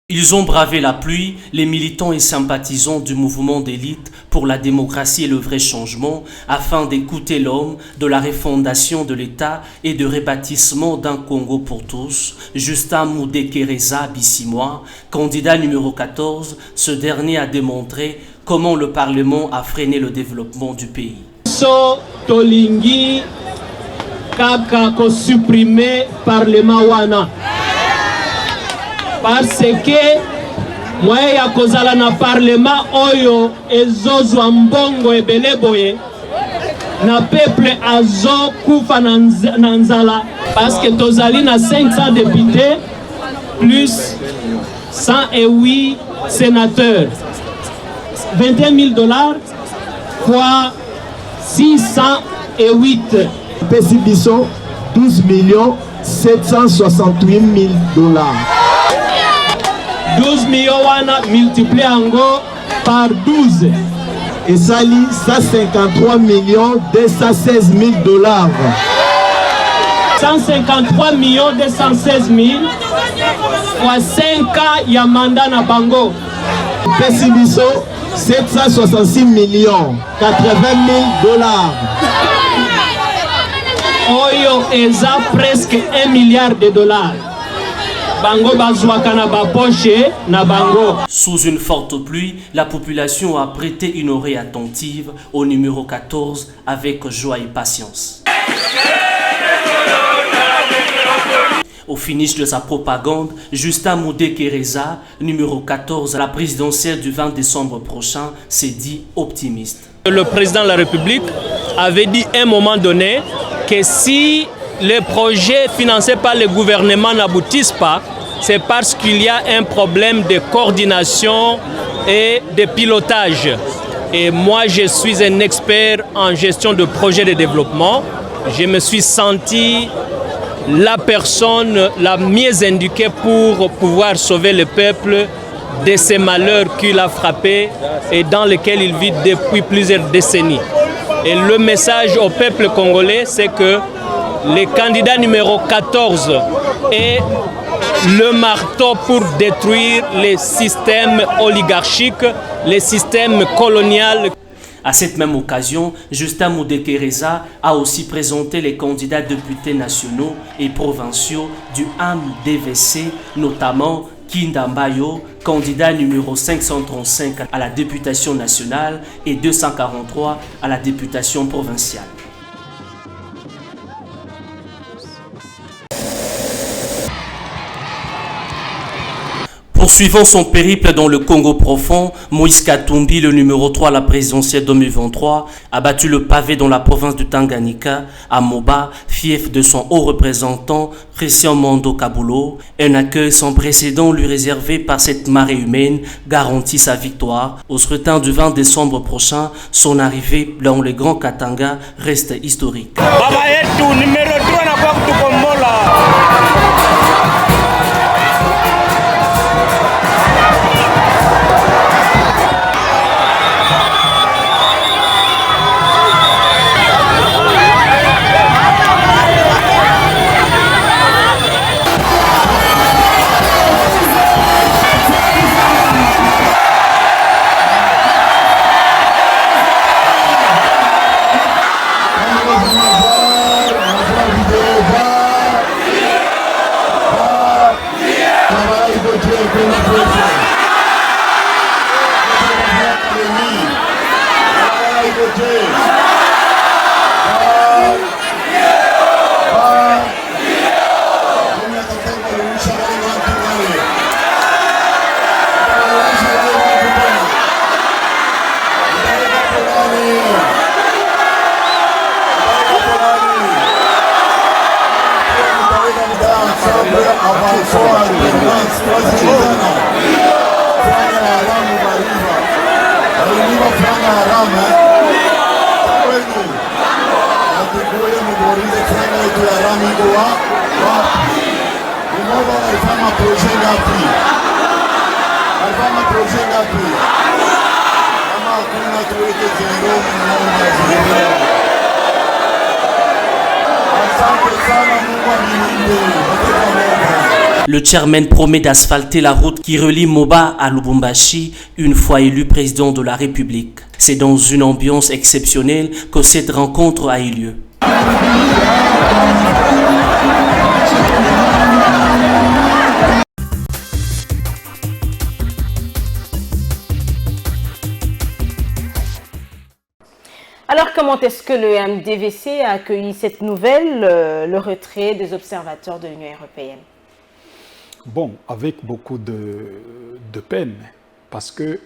Ils ont bravé la pluie, les militants et sympathisants du mouvement d'élite pour la démocratie et le vrai changement, afin d'écouter l'homme de la refondation de l'État et de rebâtissement d'un Congo pour tous, Justin Moudekereza Bissimois, candidat numéro 14. Ce dernier a démontré comment le Parlement a freiné le développement du pays. So tolingi kaka ko supprimer Parlement wana. Parce que moi ya kozala na Parlement oyo ezozwa mbongo ebele boye na peuple azo kufa na nzala parce que tozali na 500 députés plus 108 sénateurs. $21 000 fois 608. Pesibiso 12 768 000 $. 12 millions wana multiplié ango par 12. Et sali 153 216 000 $. 153 216 000 fois 5 ans ya mandat na bango. Pesibiso 766 80 000 $. Oyo eza presque $1 milliard. Bango bazwaka ba poche na bango. Sous une forte pluie, la population a prêté une oreille attentive au numéro 14 avec joie et patience. Au finish de sa propagande, Justin Moudekereza, numéro 14 à la présidentielle du 20 décembre prochain, s'est dit optimiste. Le président de la République avait dit à un moment donné que si les projets financés par le gouvernement n'aboutissent pas, c'est parce qu'il y a un problème de coordination et de pilotage. Et moi, je suis un expert en gestion de projets de développement. Je me suis senti la personne la mieux indiquée pour pouvoir sauver le peuple de ces malheurs qu'il a frappés et dans lesquels il vit depuis plusieurs décennies. Et le message au peuple congolais, c'est que le candidat numéro 14 est le marteau pour détruire les systèmes oligarchiques, les systèmes coloniaux. À cette même occasion, Justin Moudekereza a aussi présenté les candidats députés nationaux et provinciaux du AMDVC, notamment Kinda Mbayo, candidat numéro 535 à la députation nationale et 243 à la députation provinciale. Poursuivant son périple dans le Congo profond, Moïse Katumbi, le numéro 3 à la présidentielle 2023, a battu le pavé dans la province du Tanganyika, à Moba, fief de son haut représentant, Christian Mondo Kabulo. Un accueil sans précédent lui réservé par cette marée humaine garantit sa victoire. Au scrutin du 20 décembre prochain, son arrivée dans le Grand Katanga reste historique. Numéro 3 Le chairman promet d'asphalter la route qui relie Moba à Lubumbashi une fois élu président de la République. C'est dans une ambiance exceptionnelle que cette rencontre a eu lieu. Alors, comment est-ce que le MDVC a accueilli cette nouvelle, le retrait des observateurs de l'Union européenne? Bon, avec beaucoup de peine, parce que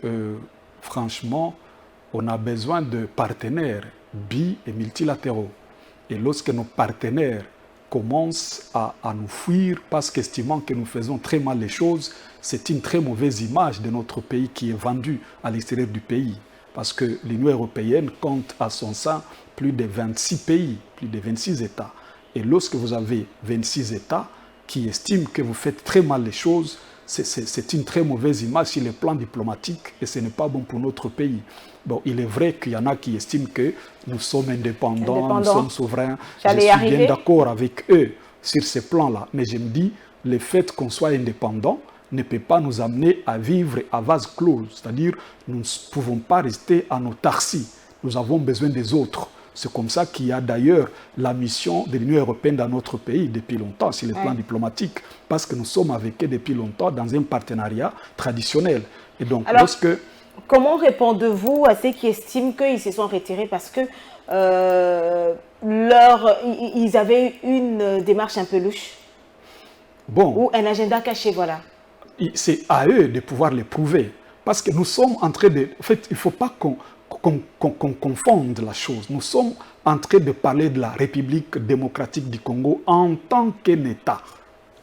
franchement, on a besoin de partenaires bi- et multilatéraux. Et lorsque nos partenaires commencent à nous fuir parce qu'estimant que nous faisons très mal les choses, c'est une très mauvaise image de notre pays qui est vendue à l'extérieur du pays. Parce que l'Union européenne compte à son sein plus de 26 pays, plus de 26 États. Et lorsque vous avez 26 États qui estiment que vous faites très mal les choses, c'est une très mauvaise image sur le plan diplomatique et ce n'est pas bon pour notre pays. Bon, il est vrai qu'il y en a qui estiment que nous sommes indépendants, nous sommes souverains. Je suis bien d'accord avec eux sur ce plan-là. Mais je me dis, le fait qu'on soit indépendant ne peut pas nous amener à vivre à vase clos. C'est-à-dire, nous ne pouvons pas rester en autarcie. Nous avons besoin des autres. C'est comme ça qu'il y a d'ailleurs la mission de l'Union européenne dans notre pays depuis longtemps, sur le plan diplomatique, parce que nous sommes avec eux depuis longtemps dans un partenariat traditionnel. Et donc, alors, comment répondez-vous à ceux qui estiment qu'ils se sont retirés parce que ils avaient une démarche un peu louche? Bon. Ou un agenda caché, voilà. C'est à eux de pouvoir le prouver. Parce que nous sommes en train de... En fait, il ne faut pas qu'on confonde la chose. Nous sommes en train de parler de la République démocratique du Congo en tant qu'un État.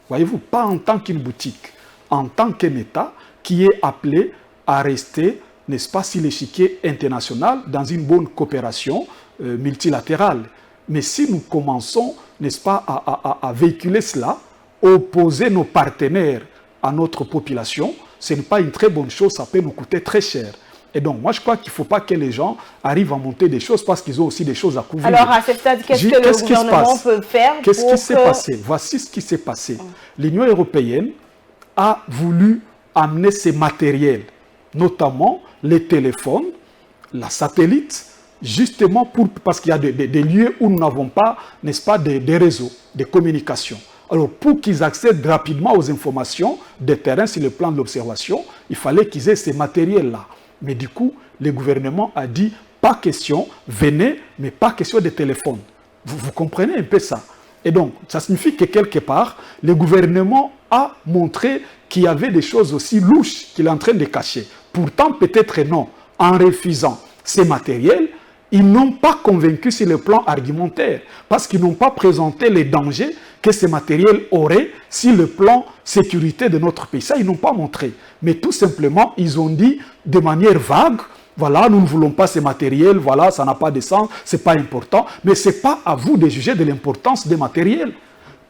Voyez-vous, pas en tant qu'une boutique. En tant qu'un État qui est appelé à rester, n'est-ce pas, sur l'échiquier international dans une bonne coopération multilatérale. Mais si nous commençons, n'est-ce pas, à véhiculer cela, opposer nos partenaires à notre population, ce n'est pas une très bonne chose, ça peut nous coûter très cher. Et donc, moi, je crois qu'il ne faut pas que les gens arrivent à monter des choses parce qu'ils ont aussi des choses à couvrir. Alors, à ce stade, qu'est-ce que le gouvernement peut faire? Qu'est-ce qui s'est passé? Voici ce qui s'est passé. L'Union européenne a voulu amener ces matériels, notamment les téléphones, la satellite, justement parce qu'il y a des lieux où nous n'avons pas, n'est-ce pas, des réseaux, des communications. Alors, pour qu'ils accèdent rapidement aux informations des terrains sur le plan de l'observation, il fallait qu'ils aient ces matériels-là. Mais du coup, le gouvernement a dit, pas question, venez, mais pas question de téléphone. Vous comprenez un peu ça? Et donc, ça signifie que quelque part, le gouvernement a montré qu'il y avait des choses aussi louches qu'il est en train de cacher. Pourtant, peut-être non. En refusant ces matériels, ils n'ont pas convaincu sur le plan argumentaire, parce qu'ils n'ont pas présenté les dangers que ces matériels auraient sur le plan sécurité de notre pays. Ça, ils n'ont pas montré. Mais tout simplement, ils ont dit de manière vague, voilà, nous ne voulons pas ces matériels, voilà, ça n'a pas de sens, ce n'est pas important. Mais ce n'est pas à vous de juger de l'importance des matériels.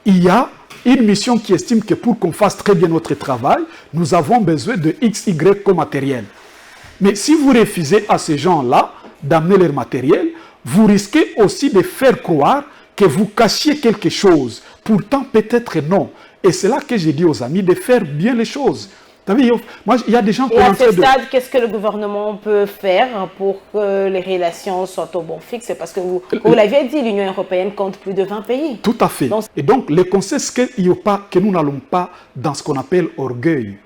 Il y a une mission qui estime que pour qu'on fasse très bien notre travail, nous avons besoin de X, Y comme matériel. Mais si vous refusez à ces gens-là d'amener leur matériel, vous risquez aussi de faire croire que vous cachiez quelque chose. Pourtant, peut-être non. Et c'est là que j'ai dit aux amis de faire bien les choses. Moi, il y a des gens qui... Et à ce stade, qu'est-ce que le gouvernement peut faire pour que les relations soient au bon fixe? Parce que vous l'avez dit, l'Union européenne compte plus de 20 pays. Tout à fait. Et donc, le conseil, c'est que nous n'allons pas dans ce qu'on appelle orgueil.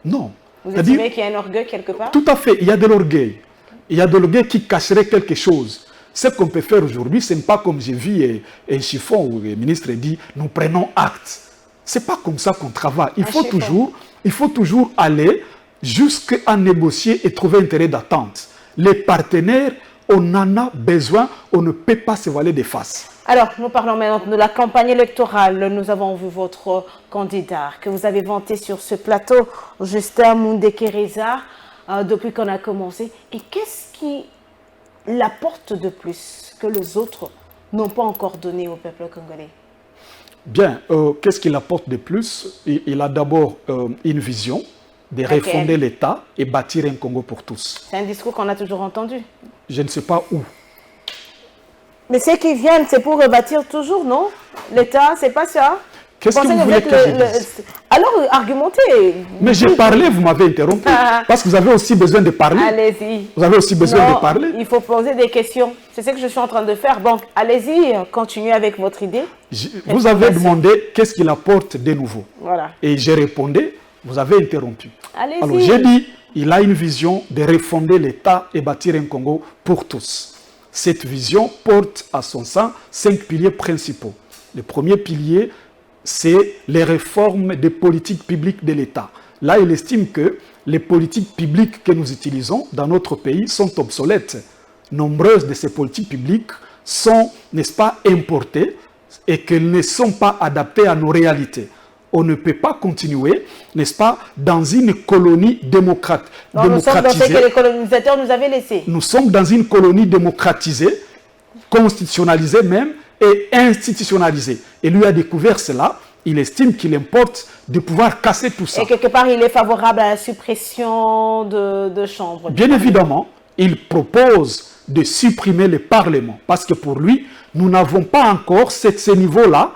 Non. Vous estimez qu'il y a un orgueil quelque part? Tout à fait, il y a de l'orgueil. Il y a de l'orgueil qui cacherait quelque chose. Ce qu'on peut faire aujourd'hui, ce n'est pas comme j'ai vu un chiffon où le ministre dit « nous prenons acte ». Ce n'est pas comme ça qu'on travaille. Il faut toujours aller jusqu'à négocier et trouver un terrain d'attente. Les partenaires, on en a besoin, on ne peut pas se voiler des faces. Alors, nous parlons maintenant de la campagne électorale. Nous avons vu votre candidat que vous avez vanté sur ce plateau, Justin Mundekereza, depuis qu'on a commencé. Et qu'est-ce qui l'apporte de plus que les autres n'ont pas encore donné au peuple congolais? Bien, qu'est-ce qu'il apporte de plus? Il a d'abord une vision de refonder l'État et bâtir un Congo pour tous. C'est un discours qu'on a toujours entendu. Je ne sais pas où. Mais ceux qui viennent, c'est pour rebâtir toujours, non? L'État, c'est pas ça? Qu'est-ce que vous voulez que je dise? Alors, argumentez. Mais j'ai parlé, vous m'avez interrompu. Parce que vous avez aussi besoin de parler. Allez-y. Vous avez aussi besoin de parler. Il faut poser des questions. C'est ce que je suis en train de faire. Bon, allez-y, continuez avec votre idée. Vous avez demandé qu'est-ce qu'il apporte de nouveau. Voilà. Et j'ai répondu, vous avez interrompu. Allez-y. Alors j'ai dit, il a une vision de refonder l'État et bâtir un Congo pour tous. Cette vision porte à son sein 5 piliers principaux. Le premier pilier, c'est les réformes des politiques publiques de l'État. Là, il estime que les politiques publiques que nous utilisons dans notre pays sont obsolètes. Nombreuses de ces politiques publiques sont, n'est-ce pas, importées et qu'elles ne sont pas adaptées à nos réalités. On ne peut pas continuer, n'est-ce pas, dans une colonie démocratisée. Nous sommes dans ce que les colonisateurs nous avaient laissé. Nous sommes dans une colonie démocratisée, constitutionnalisée même, et institutionnalisée. Et lui a découvert cela. Il estime qu'il importe de pouvoir casser tout ça. Et quelque part, il est favorable à la suppression de chambres. Bien évidemment, il propose de supprimer le Parlement. Parce que pour lui, nous n'avons pas encore ce niveau-là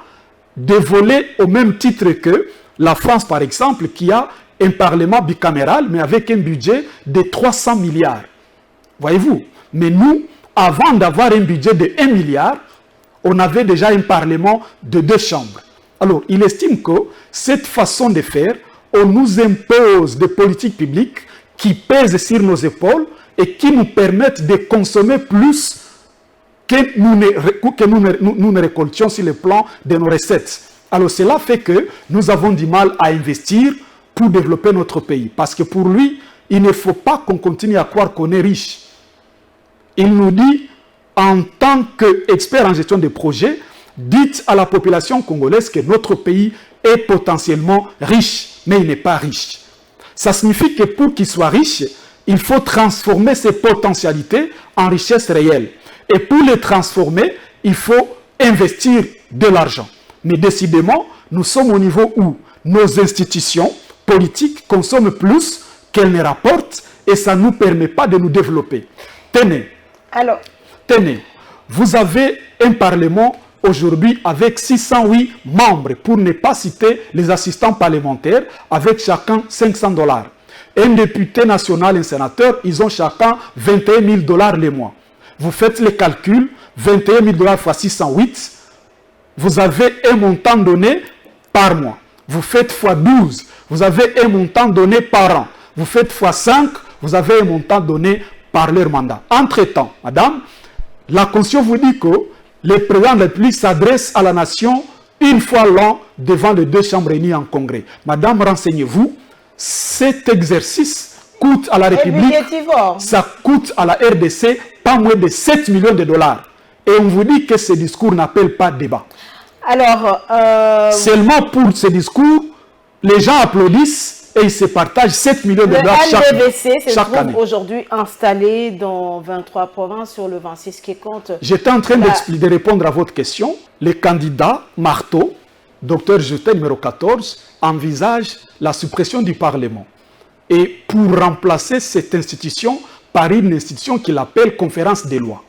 de voler au même titre que la France, par exemple, qui a un Parlement bicaméral, mais avec un budget de 300 milliards. Voyez-vous? Mais nous, avant d'avoir un budget de 1 milliard, on avait déjà un Parlement de 2 chambres. Alors, il estime que cette façon de faire, on nous impose des politiques publiques qui pèsent sur nos épaules et qui nous permettent de consommer plus que nous ne récoltions sur le plan de nos recettes. Alors, cela fait que nous avons du mal à investir pour développer notre pays. Parce que pour lui, il ne faut pas qu'on continue à croire qu'on est riche. Il nous dit, en tant qu'expert en gestion de projets, dites à la population congolaise que notre pays est potentiellement riche, mais il n'est pas riche. Ça signifie que pour qu'il soit riche, il faut transformer ses potentialités en richesses réelles. Et pour les transformer, il faut investir de l'argent. Mais décidément, nous sommes au niveau où nos institutions politiques consomment plus qu'elles ne rapportent et ça ne nous permet pas de nous développer. Tenez. Alors. Tenez. Vous avez un Parlement aujourd'hui avec 608 membres, pour ne pas citer les assistants parlementaires, avec chacun $500. Un député national et un sénateur, ils ont chacun $21 000 les mois. Vous faites les calculs, $21 000 fois 608, vous avez un montant donné par mois. Vous faites fois 12, vous avez un montant donné par an. Vous faites fois 5, vous avez un montant donné par leur mandat. Entre-temps, madame, la Constitution vous dit que le président de la République s'adresse à la nation une fois l'an devant les 2 chambres réunies en congrès. Madame, renseignez-vous, cet exercice coûte à la République, ça coûte à la RDC pas moins de 7 millions de dollars. Et on vous dit que ce discours n'appelle pas débat. Alors, seulement pour ce discours, les gens applaudissent et ils se partagent 7 millions de dollars chaque année. Le LDBC se trouve aujourd'hui installé dans 23 provinces sur le 26 qui compte. J'étais en train de répondre à votre question. Le candidat Marteau, docteur Jeté numéro 14, envisage la suppression du Parlement. Et pour remplacer cette institution par une institution qu'il appelle conférence des lois.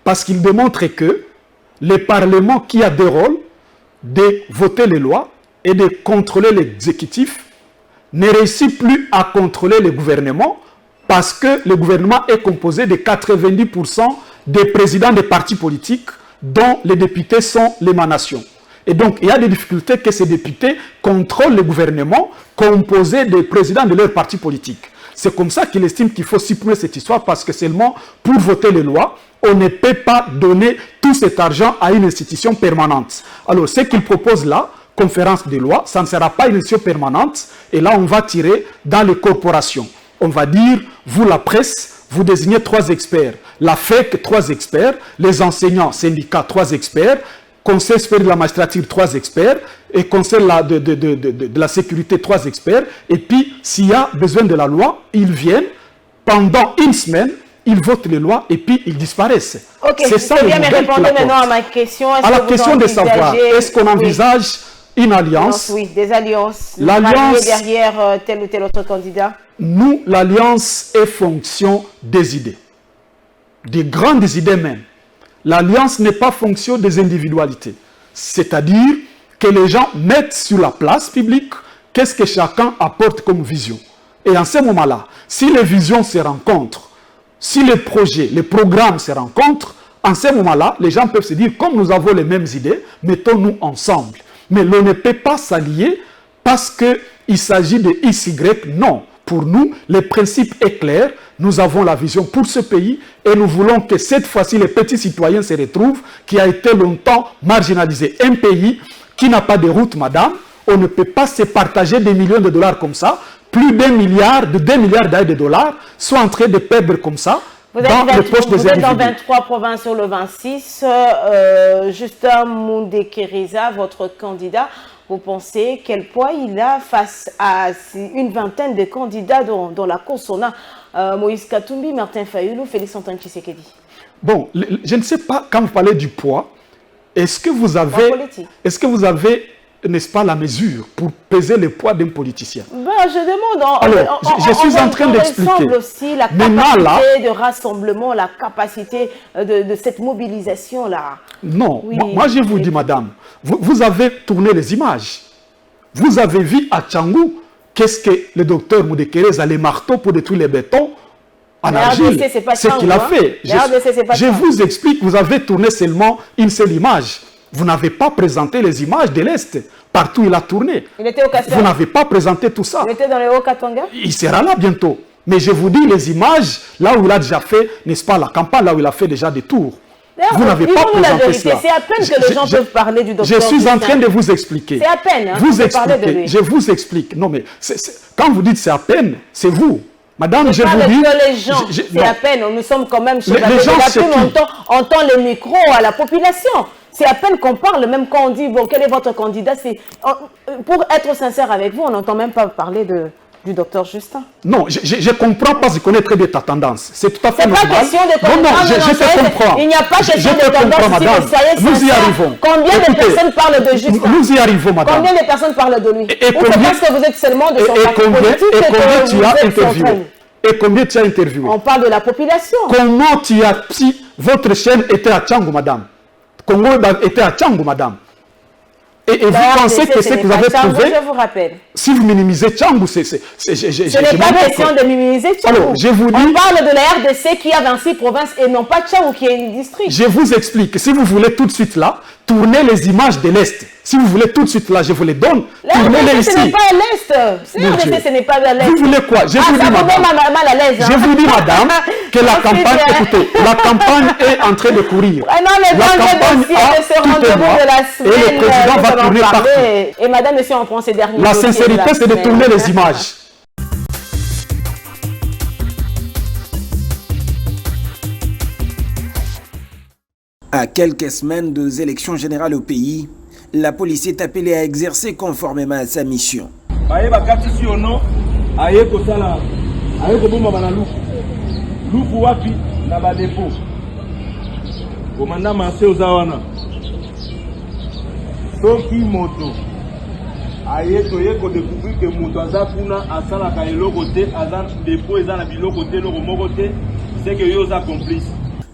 Parce qu'il démontre que le Parlement qui a des rôles de voter les lois et de contrôler l'exécutif ne réussit plus à contrôler le gouvernement parce que le gouvernement est composé de 90% des présidents des partis politiques dont les députés sont l'émanation. Et donc, il y a des difficultés que ces députés contrôlent le gouvernement composé des présidents de leur parti politique. C'est comme ça qu'il estime qu'il faut supprimer cette histoire parce que seulement pour voter les lois, on ne peut pas donner tout cet argent à une institution permanente. Alors, ce qu'il propose là, conférence des lois, ça ne sera pas une institution permanente. Et là, on va tirer dans les corporations. On va dire, vous la presse, vous désignez 3 experts. La FEC, 3 experts. Les enseignants, syndicats, 3 experts. Conseil supérieur de la magistrature, 3 experts. Et conseil de la sécurité, 3 experts. Et puis, s'il y a besoin de la loi, ils viennent pendant une semaine, ils votent les lois et puis ils disparaissent. Ok, c'est ça le modèle qu'il apporte. Maintenant à ma question. À la question de savoir, est-ce qu'on envisage une alliance? Oui, des alliances. L'alliance derrière tel ou tel autre candidat. Nous, l'alliance est fonction des idées, des grandes idées même. L'alliance n'est pas fonction des individualités. C'est-à-dire que les gens mettent sur la place publique qu'est-ce que chacun apporte comme vision. Et en ce moment-là, si les visions se rencontrent, si les projets, les programmes se rencontrent, en ce moment-là, les gens peuvent se dire, comme nous avons les mêmes idées, mettons-nous ensemble. Mais l'on ne peut pas s'allier parce qu'il s'agit de XY. Non. Pour nous, le principe est clair. Nous avons la vision pour ce pays et nous voulons que cette fois-ci, les petits citoyens se retrouvent, qui a été longtemps marginalisé. Un pays qui n'a pas de route, madame, on ne peut pas se partager des millions de dollars comme ça. Plus d'1 milliard, de 2 milliards de dollars sont en train de perdre comme ça. Vous êtes dans 23 provinces sur le 26. Justin Mundekeriza, votre candidat, vous pensez quel poids il a face à une vingtaine de candidats dans la course? On a Moïse Katumbi, Martin Fayulu, Félix Antoine Tshisekedi. Bon, je ne sais pas, quand vous parlez du poids, est-ce que vous avez, n'est-ce pas, la mesure pour peser le poids d'un politicien? Ben, je demande. Alors, je suis en train d'expliquer. Aussi la capacité de rassemblement, la capacité de cette mobilisation-là. Non, oui. Moi je vous dis, madame, vous avez tourné les images. Vous avez vu à Tchangou, qu'est-ce que le docteur Mundekeriza, les marteaux pour détruire les bétons en argile, c'est ce qu'il a fait. Je vous explique, vous avez tourné seulement une seule image. Vous n'avez pas présenté les images de l'Est. Partout il a tourné. Il était au Katanga. Vous n'avez pas présenté tout ça. Il était dans le Haut-Katanga. Il sera là bientôt. Mais je vous dis les images, là où il a déjà fait, n'est-ce pas, la campagne, là où il a fait déjà des tours. Vous n'avez pas présenté cela. C'est à peine que les gens peuvent parler du docteur. Je suis en train de vous expliquer. C'est à peine. Je vous explique. Non, mais quand vous dites c'est à peine, c'est vous. Madame, je vous dis... les gens, c'est à peine. Nous sommes quand même chez les gens, on tend les micros à la population. C'est à peine qu'on parle, même quand on dit, bon, quel est votre candidat? Pour être sincère avec vous, on n'entend même pas parler du docteur Justin. Non, je comprends parce que je connais très bien ta tendance. C'est tout à fait normal. C'est pas question de tendance. Non, je te comprends. Il n'y a pas question de tendance, madame. Nous y arrivons. Combien de personnes parlent de Justin? Nous y arrivons, madame. Combien de personnes parlent de lui? Et combien, parce que vous êtes seulement de son parti politique et combien tu as interviewé? Et combien tu as interviewé? On parle de la population. Comment tu as... Si votre chaîne était à Tchangou, madame. Congo était à Tchangou, madame. Et vous pensez que ce que vous avez trouvé, je vous rappelle. Si vous minimisez Tchangou, ce n'est pas question de minimiser Tchangou. Alors, je vous dis, on parle de la RDC qui a 26 provinces et non pas Tchangou qui est une district. Je vous explique. Si vous voulez tout de suite là, tournez les images de l'Est. Si vous voulez tout de suite là, je vous les donne. Tournez-les ici. Ce n'est pas à l'Est. La RDC, ce n'est pas à l'Est. Vous voulez quoi? Je vous dis, madame. Je vous dis, madame, que la campagne, écoutez, la campagne est en train de courir. Non, mais dans le dossier de ce rendez-vous de la semaine, et le président va tourner partout. Et madame, monsieur, on prend ces derniers. La sincérité, c'est de tourner les images. À quelques semaines des élections générales au pays, la police est appelée à exercer conformément à sa mission.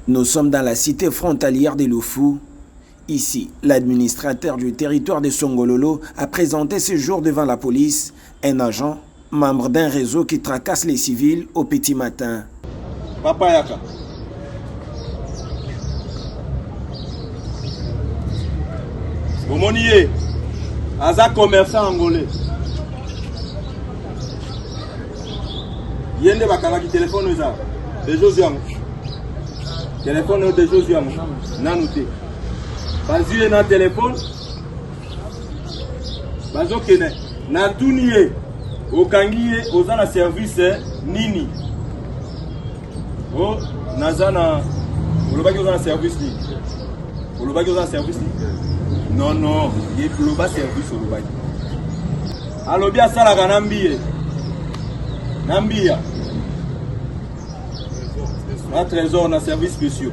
Nous sommes dans la cité frontalière de Loufou. Ici, l'administrateur du territoire de Songololo a présenté ce jour devant la police un agent, membre d'un réseau qui tracasse les civils au petit matin. Papa Yaka. Bomoniye, aza commerçant angolais. Yende bakalaki téléphone eza de Josiang. Téléphone de Josiang nanoté. Bazile na téléphone. Bazokene na tuniye okangiye oza na service nini. Oh nazana olobaki oza na service ni. Olobaki oza na service ni. Non, il faut le service au Dubaï. Alors bien ça la Nambia. Un trésor dans service spéciaux.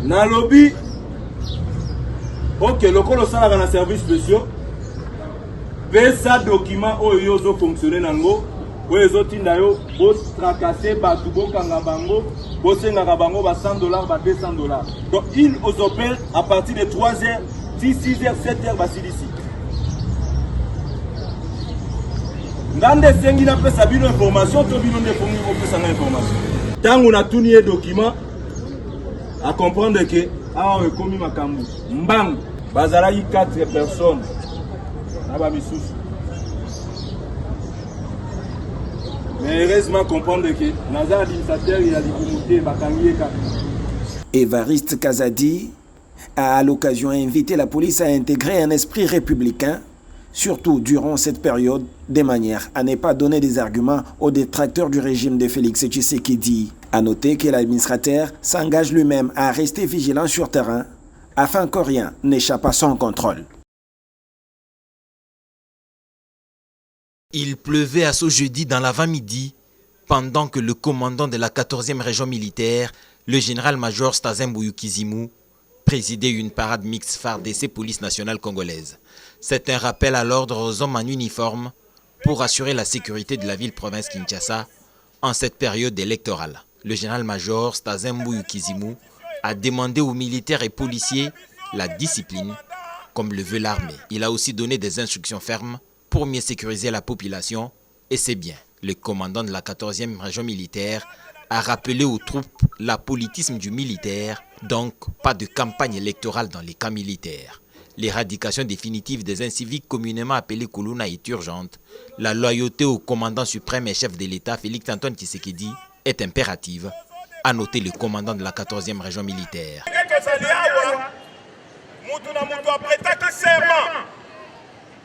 Na lobby. Ok, le colo ça la service spéciaux. Pesa document oyozo fonctionner nango oyo ezotinda yo botrakase bato bokanga bango bosengaka bango ba $100 ba $200. Donc ils opèrent à partir de 3h 10 6h 7h basilisi ngande sengi na pesa bino information to bino nde fongi kopesa na information tango na tuni e document à comprendre que awa ekomi makambo mbangu bazalaki 4 personnes na ba misusu mais heureusement comprendre que naza administrateur il a likumute bakangi eka. Évariste Kazadi a à l'occasion invité la police à intégrer un esprit républicain, surtout durant cette période, de manière à ne pas donner des arguments aux détracteurs du régime de Félix Tshisekedi. A noter que l'administrateur s'engage lui-même à rester vigilant sur terrain afin que rien n'échappe à son contrôle. Il pleuvait à ce jeudi dans l'avant-midi, pendant que le commandant de la 14e région militaire, le général-major Stazen Bouyou-Kizimu, présidait une parade mixte FARDC Police nationale congolaise. C'est un rappel à l'ordre aux hommes en uniforme pour assurer la sécurité de la ville-province Kinshasa en cette période électorale. Le général-major Stazen Bouyou-Kizimu a demandé aux militaires et policiers la discipline, comme le veut l'armée. Il a aussi donné des instructions fermes pour mieux sécuriser la population, et c'est bien. Le commandant de la 14e région militaire a rappelé aux troupes la politisme du militaire, donc pas de campagne électorale dans les camps militaires. L'éradication définitive des inciviques communément appelés Kuluna est urgente. La loyauté au commandant suprême et chef de l'État, Félix Antoine Tshisekedi, est impérative, a noté le commandant de la 14e région militaire.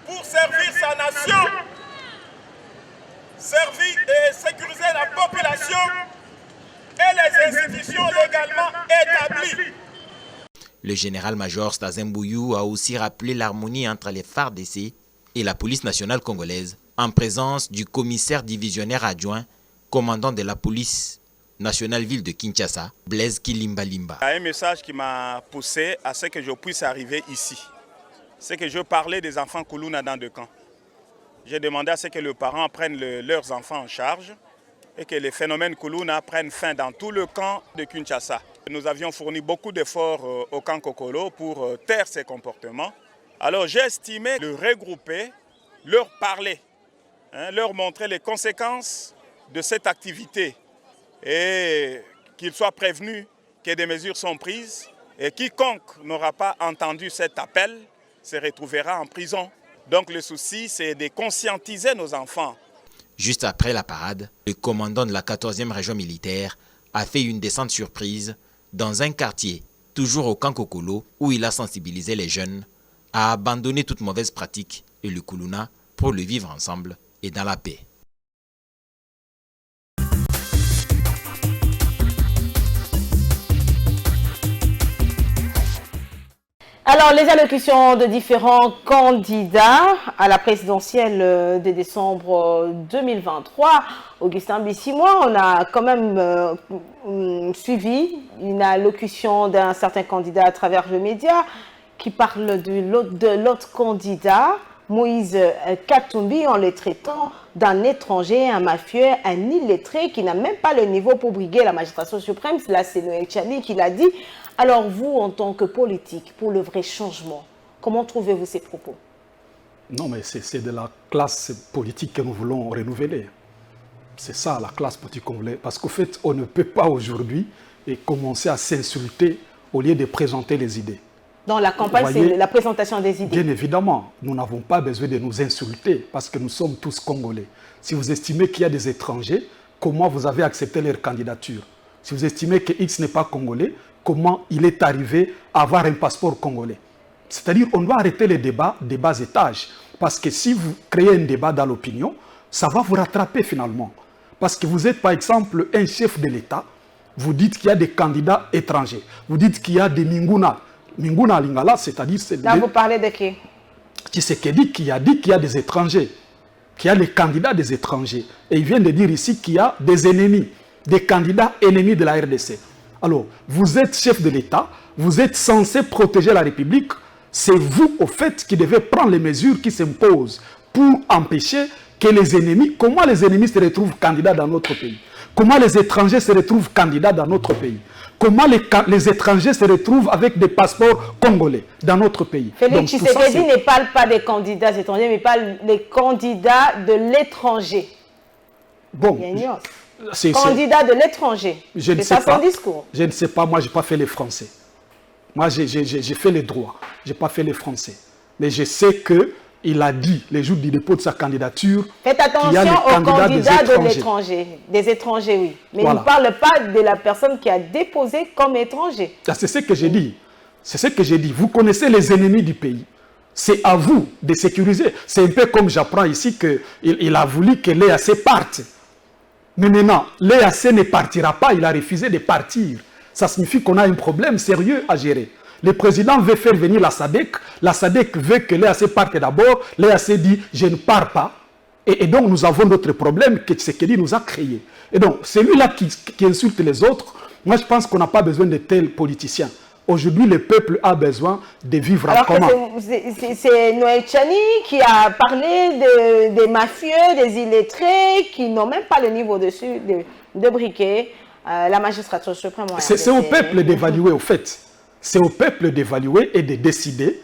Pour servir sa nation, servir et sécuriser la population et les institutions légalement établies. Le général-major Stazen Bouyou a aussi rappelé l'harmonie entre les FARDC et la police nationale congolaise, en présence du commissaire divisionnaire adjoint, commandant de la police nationale ville de Kinshasa, Blaise Kilimbalimba. Il y a un message qui m'a poussé à ce que je puisse arriver ici. C'est que je parlais des enfants Kuluna dans 2 camps. J'ai demandé à ce que les parents prennent leurs enfants en charge et que les phénomènes Kuluna prennent fin dans tout le camp de Kinshasa. Nous avions fourni beaucoup d'efforts au camp Kokolo pour taire ces comportements. Alors j'ai estimé de regrouper, leur parler, leur montrer les conséquences de cette activité et qu'ils soient prévenus que des mesures sont prises et quiconque n'aura pas entendu cet appel se retrouvera en prison. Donc le souci, c'est de conscientiser nos enfants. Juste après la parade, le commandant de la 14e région militaire a fait une descente surprise dans un quartier, toujours au camp Kokolo, où il a sensibilisé les jeunes à abandonner toute mauvaise pratique et le Kuluna pour le vivre ensemble et dans la paix. Alors, les allocutions de différents candidats à la présidentielle de décembre 2023, Augustin Bissimois, on a quand même suivi une allocution d'un certain candidat à travers le média qui parle de l'autre candidat, Moïse Katumbi, en le traitant d'un étranger, un mafieux, un illettré qui n'a même pas le niveau pour briguer la magistration suprême. Là, c'est Noël Tchani qui l'a dit. Alors vous, en tant que politique, pour le vrai changement, comment trouvez-vous ces propos? Non, mais c'est de la classe politique que nous voulons renouveler. C'est ça, la classe politique qu'on voulait. Parce qu'au fait, on ne peut pas aujourd'hui commencer à s'insulter au lieu de présenter les idées. Dans la campagne, c'est la présentation des idées. Bien évidemment, nous n'avons pas besoin de nous insulter parce que nous sommes tous Congolais. Si vous estimez qu'il y a des étrangers, comment vous avez accepté leur candidature? Si vous estimez que X n'est pas Congolais, comment il est arrivé à avoir un passeport congolais? C'est-à-dire qu'on doit arrêter les débats des bas étages. Parce que si vous créez un débat dans l'opinion, ça va vous rattraper finalement. Parce que vous êtes par exemple un chef de l'État, vous dites qu'il y a des candidats étrangers, vous dites qu'il y a des Minguna. Minguna Lingala, c'est-à-dire... Là, vous parlez de qui? Tshisekedi qui a dit qu'il y a des étrangers, qu'il y a les candidats des étrangers. Et il vient de dire ici qu'il y a des ennemis, des candidats ennemis de la RDC. Alors, vous êtes chef de l'État, vous êtes censé protéger la République. C'est vous, au fait, qui devez prendre les mesures qui s'imposent pour empêcher que les ennemis, comment les ennemis se retrouvent candidats dans notre pays? Comment les étrangers se retrouvent candidats dans notre pays? Comment les étrangers se retrouvent avec des passeports congolais dans notre pays? Félix Tshisekedi ne parle pas des candidats étrangers, mais parle des candidats de l'étranger. Bon, candidat de l'étranger. C'est ça son discours. Je ne sais pas, moi je n'ai pas fait les Français. Moi j'ai fait les droits, je n'ai pas fait les Français. Mais je sais qu'il a dit, les jours du dépôt de sa candidature, faites attention aux candidats de l'étranger. Des étrangers, oui. Mais il ne parle pas de la personne qui a déposé comme étranger. C'est ce que j'ai dit. C'est ce que j'ai dit. Vous connaissez les ennemis du pays. C'est à vous de sécuriser. C'est un peu comme j'apprends ici qu'il a voulu que l'EAC parte. Mais maintenant, l'EAC ne partira pas. Il a refusé de partir. Ça signifie qu'on a un problème sérieux à gérer. Le président veut faire venir la SADC. La SADC veut que l'EAC parte d'abord. L'EAC dit « je ne pars pas ». Et donc nous avons d'autres problèmes que Tshisekedi nous a créés. Et donc celui-là qui insulte les autres, moi je pense qu'on n'a pas besoin de tels politiciens. Aujourd'hui, le peuple a besoin de vivre en commun. C'est Noël Tchani qui a parlé des mafieux, des illettrés, qui n'ont même pas le niveau dessus de briquet. La magistrature suprême. C'est au peuple d'évaluer, au fait. C'est au peuple d'évaluer et de décider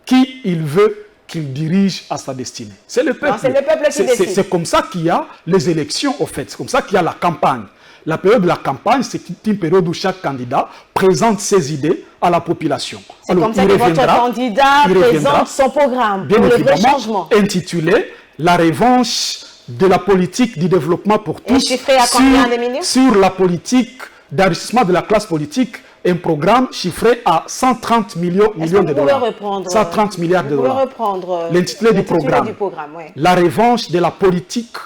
qui il veut qu'il dirige à sa destinée. C'est le peuple. C'est le peuple qui décide. C'est comme ça qu'il y a les élections, au fait. C'est comme ça qu'il y a la campagne. La période de la campagne, c'est une période où chaque candidat présente ses idées à la population. C'est comme ça que votre candidat présente son programme bien pour le vrai évidemment, changement. Intitulé « La revanche de la politique du développement pour tous » chiffré à combien de millions? Sur la politique d'enrichissement de la classe politique, un programme chiffré à 130 millions de dollars. 130 milliards de dollars. L'intitulé du programme. Oui. La revanche de la politique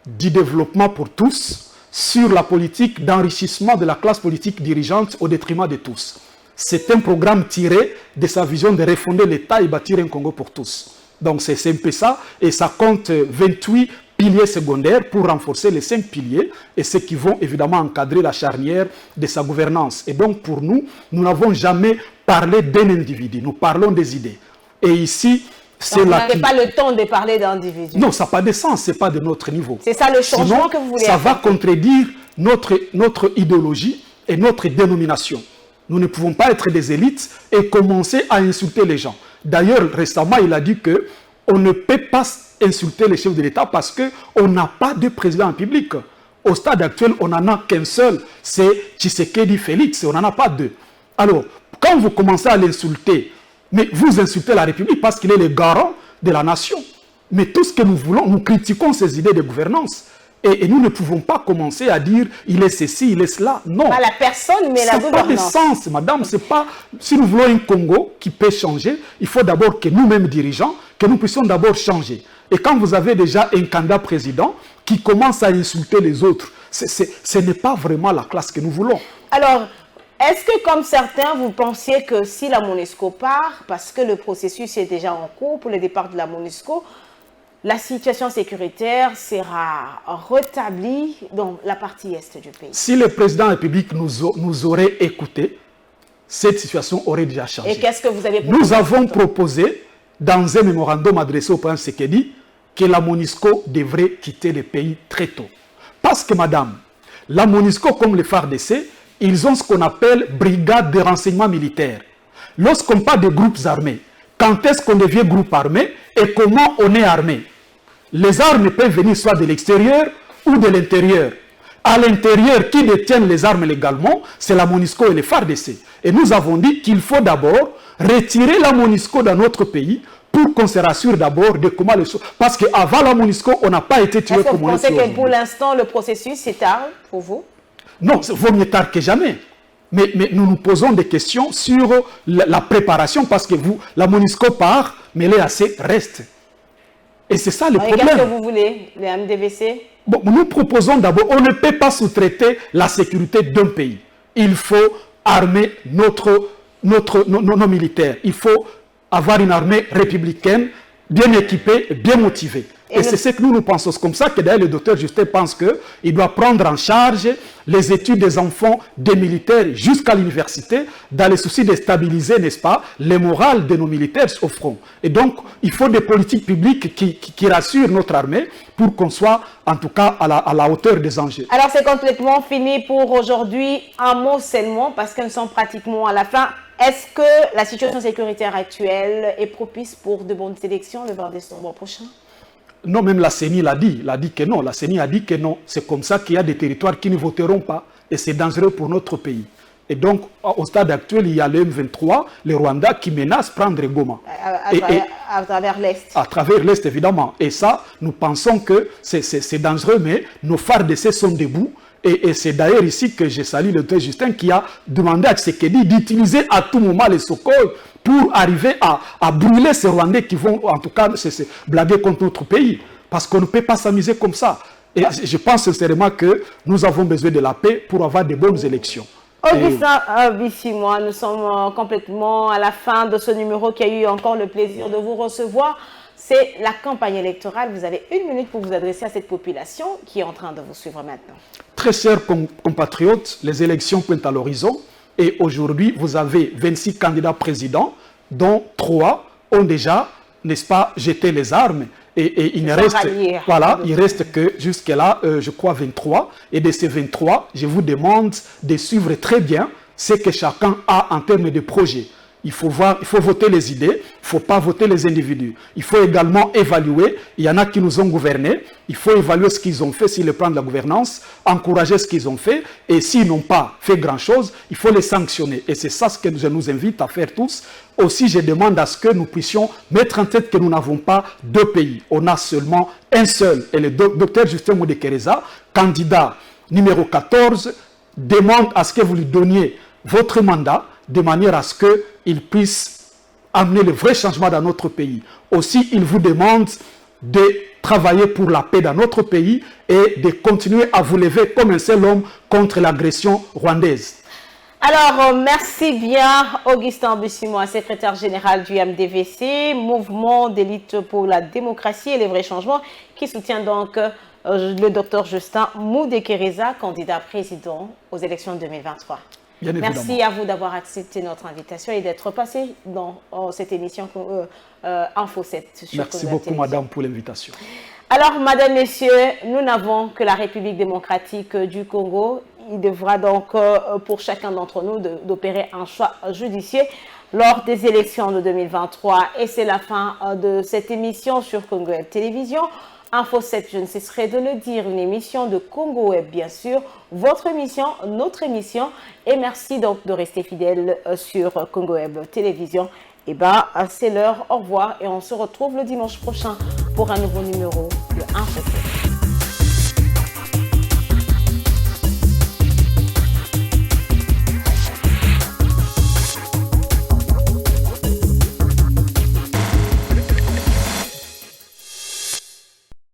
du développement pour tous sur la politique d'enrichissement de la classe politique dirigeante au détriment de tous. C'est un programme tiré de sa vision de refonder l'État et bâtir un Congo pour tous. Donc c'est un peu ça, et ça compte 28 piliers secondaires pour renforcer les 5 piliers, et ceux qui vont évidemment encadrer la charnière de sa gouvernance. Et donc pour nous, nous n'avons jamais parlé d'un individu, nous parlons des idées. Et ici, vous n'avez pas le temps de parler d'individus. Non, ça n'a pas de sens, ce n'est pas de notre niveau. C'est ça le changement. Sinon, que vous voulez ça va contredire notre idéologie et notre dénomination. Nous ne pouvons pas être des élites et commencer à insulter les gens. D'ailleurs, récemment, il a dit qu'on ne peut pas insulter les chefs de l'État parce qu'on n'a pas de président en public. Au stade actuel, on n'en a qu'un seul, c'est Tshisekedi Félix, on n'en a pas deux. Alors, quand vous commencez à l'insulter, mais vous insultez la République parce qu'il est le garant de la nation. Mais tout ce que nous voulons, nous critiquons ces idées de gouvernance. Et nous ne pouvons pas commencer à dire il est ceci, il est cela. Non. Pas la personne, mais la gouvernance. Ça n'a pas de sens, madame. C'est pas, si nous voulons un Congo qui peut changer, il faut d'abord que nous-mêmes dirigeants, que nous puissions d'abord changer. Et quand vous avez déjà un candidat président qui commence à insulter les autres, ce n'est pas vraiment la classe que nous voulons. Alors, est-ce que, comme certains, vous pensiez que si la MONUSCO part, parce que le processus est déjà en cours pour le départ de la MONUSCO, la situation sécuritaire sera rétablie dans la partie est du pays? Si le président de la République nous aurait écoutés, cette situation aurait déjà changé. Et qu'est-ce que vous avez proposé? Nous avons proposé, dans un mémorandum adressé au président Tshisekedi, que la MONUSCO devrait quitter le pays très tôt. Parce que, madame, la MONUSCO, comme le FARDC, ils ont ce qu'on appelle brigade de renseignement militaire. Lorsqu'on parle de groupes armés, quand est-ce qu'on devient groupe armé et comment on est armé? Les armes peuvent venir soit de l'extérieur ou de l'intérieur. À l'intérieur, qui détiennent les armes légalement, c'est la MONUSCO et les FARDC. Et nous avons dit qu'il faut d'abord retirer la MONUSCO dans notre pays pour qu'on se rassure d'abord de comment les choses... Parce qu'avant la MONUSCO, on n'a pas été tué comme on est. Est-ce que vous pensez que pour l'instant, le processus est tard pour vous? Non, il vaut mieux tard que jamais. Mais nous nous posons des questions sur la préparation parce que la MONUSCO part, mais l'EAC reste. Et c'est ça le problème. Qu'est-ce que vous voulez, les MDVC? Bon, nous proposons d'abord, on ne peut pas sous-traiter la sécurité d'un pays. Il faut armer nos militaires. Il faut avoir une armée républicaine bien équipée, bien motivée. Et c'est ce que nous pensons. C'est comme ça que d'ailleurs le docteur Justin pense qu'il doit prendre en charge les études des enfants des militaires jusqu'à l'université dans le souci de stabiliser, n'est-ce pas, les morales de nos militaires au front. Et donc, il faut des politiques publiques qui rassurent notre armée pour qu'on soit en tout cas à la hauteur des enjeux. Alors c'est complètement fini pour aujourd'hui. Un mot seulement parce que nous sommes pratiquement à la fin. Est-ce que la situation sécuritaire actuelle est propice pour de bonnes élections le 20 décembre prochain? Non, même la CENI l'a dit que non. La CENI a dit que non. C'est comme ça qu'il y a des territoires qui ne voteront pas. Et c'est dangereux pour notre pays. Et donc, au stade actuel, il y a le M23, le Rwanda, qui menace prendre Goma. À travers l'Est. À travers l'Est, évidemment. Et ça, nous pensons que c'est dangereux, mais nos phares d'essai sont debout. Et c'est d'ailleurs ici que je salue le docteur Justin qui a demandé à Tshisekedi d'utiliser à tout moment les Sukhoi pour arriver à brûler ces Rwandais qui vont, en tout cas, se blaguer contre notre pays. Parce qu'on ne peut pas s'amuser comme ça. Et je pense sincèrement que nous avons besoin de la paix pour avoir de bonnes élections. Augustin Bissimois, nous sommes complètement à la fin de ce numéro qui a eu encore le plaisir de vous recevoir. C'est la campagne électorale. Vous avez 1 minute pour vous adresser à cette population qui est en train de vous suivre maintenant. Très chers compatriotes, les élections pointent à l'horizon. Et aujourd'hui, vous avez 26 candidats présidents, dont 3 ont déjà, n'est-ce pas, jeté les armes. Et il ne reste, voilà, il reste que jusque-là, je crois, 23. Et de ces 23, je vous demande de suivre très bien ce que chacun a en termes de projet. Il faut voter les idées, il ne faut pas voter les individus. Il faut également évaluer, il y en a qui nous ont gouvernés, il faut évaluer ce qu'ils ont fait sur le plan de la gouvernance, encourager ce qu'ils ont fait, et s'ils n'ont pas fait grand-chose, il faut les sanctionner. Et c'est ça ce que je nous invite à faire tous. Aussi, je demande à ce que nous puissions mettre en tête que nous n'avons pas 2 pays. On a seulement un seul. Et le docteur Justin Moudekereza, candidat numéro 14, demande à ce que vous lui donniez votre mandat de manière à ce qu'il puisse amener le vrai changement dans notre pays. Aussi, il vous demande de travailler pour la paix dans notre pays et de continuer à vous lever comme un seul homme contre l'agression rwandaise. Alors, merci bien Augustin Bissimois, secrétaire général du MDVC, Mouvement d'élite pour la démocratie et les vrais changements, qui soutient donc le docteur Justin Moudekereza, candidat président aux élections 2023. Merci à vous d'avoir accepté notre invitation et d'être passé dans cette émission Info 7. Merci beaucoup, madame, pour l'invitation. Alors, madame, messieurs, nous n'avons que la République démocratique du Congo. Il devra donc, pour chacun d'entre nous, d'opérer un choix judicieux lors des élections de 2023. Et c'est la fin de cette émission sur Congo Web Télévision. Info 7, je ne cesserai de le dire, une émission de Congo Web, bien sûr, votre émission, notre émission. Et merci donc de rester fidèle sur Congo Web Télévision. Et c'est l'heure, au revoir et on se retrouve le dimanche prochain pour un nouveau numéro de Info 7.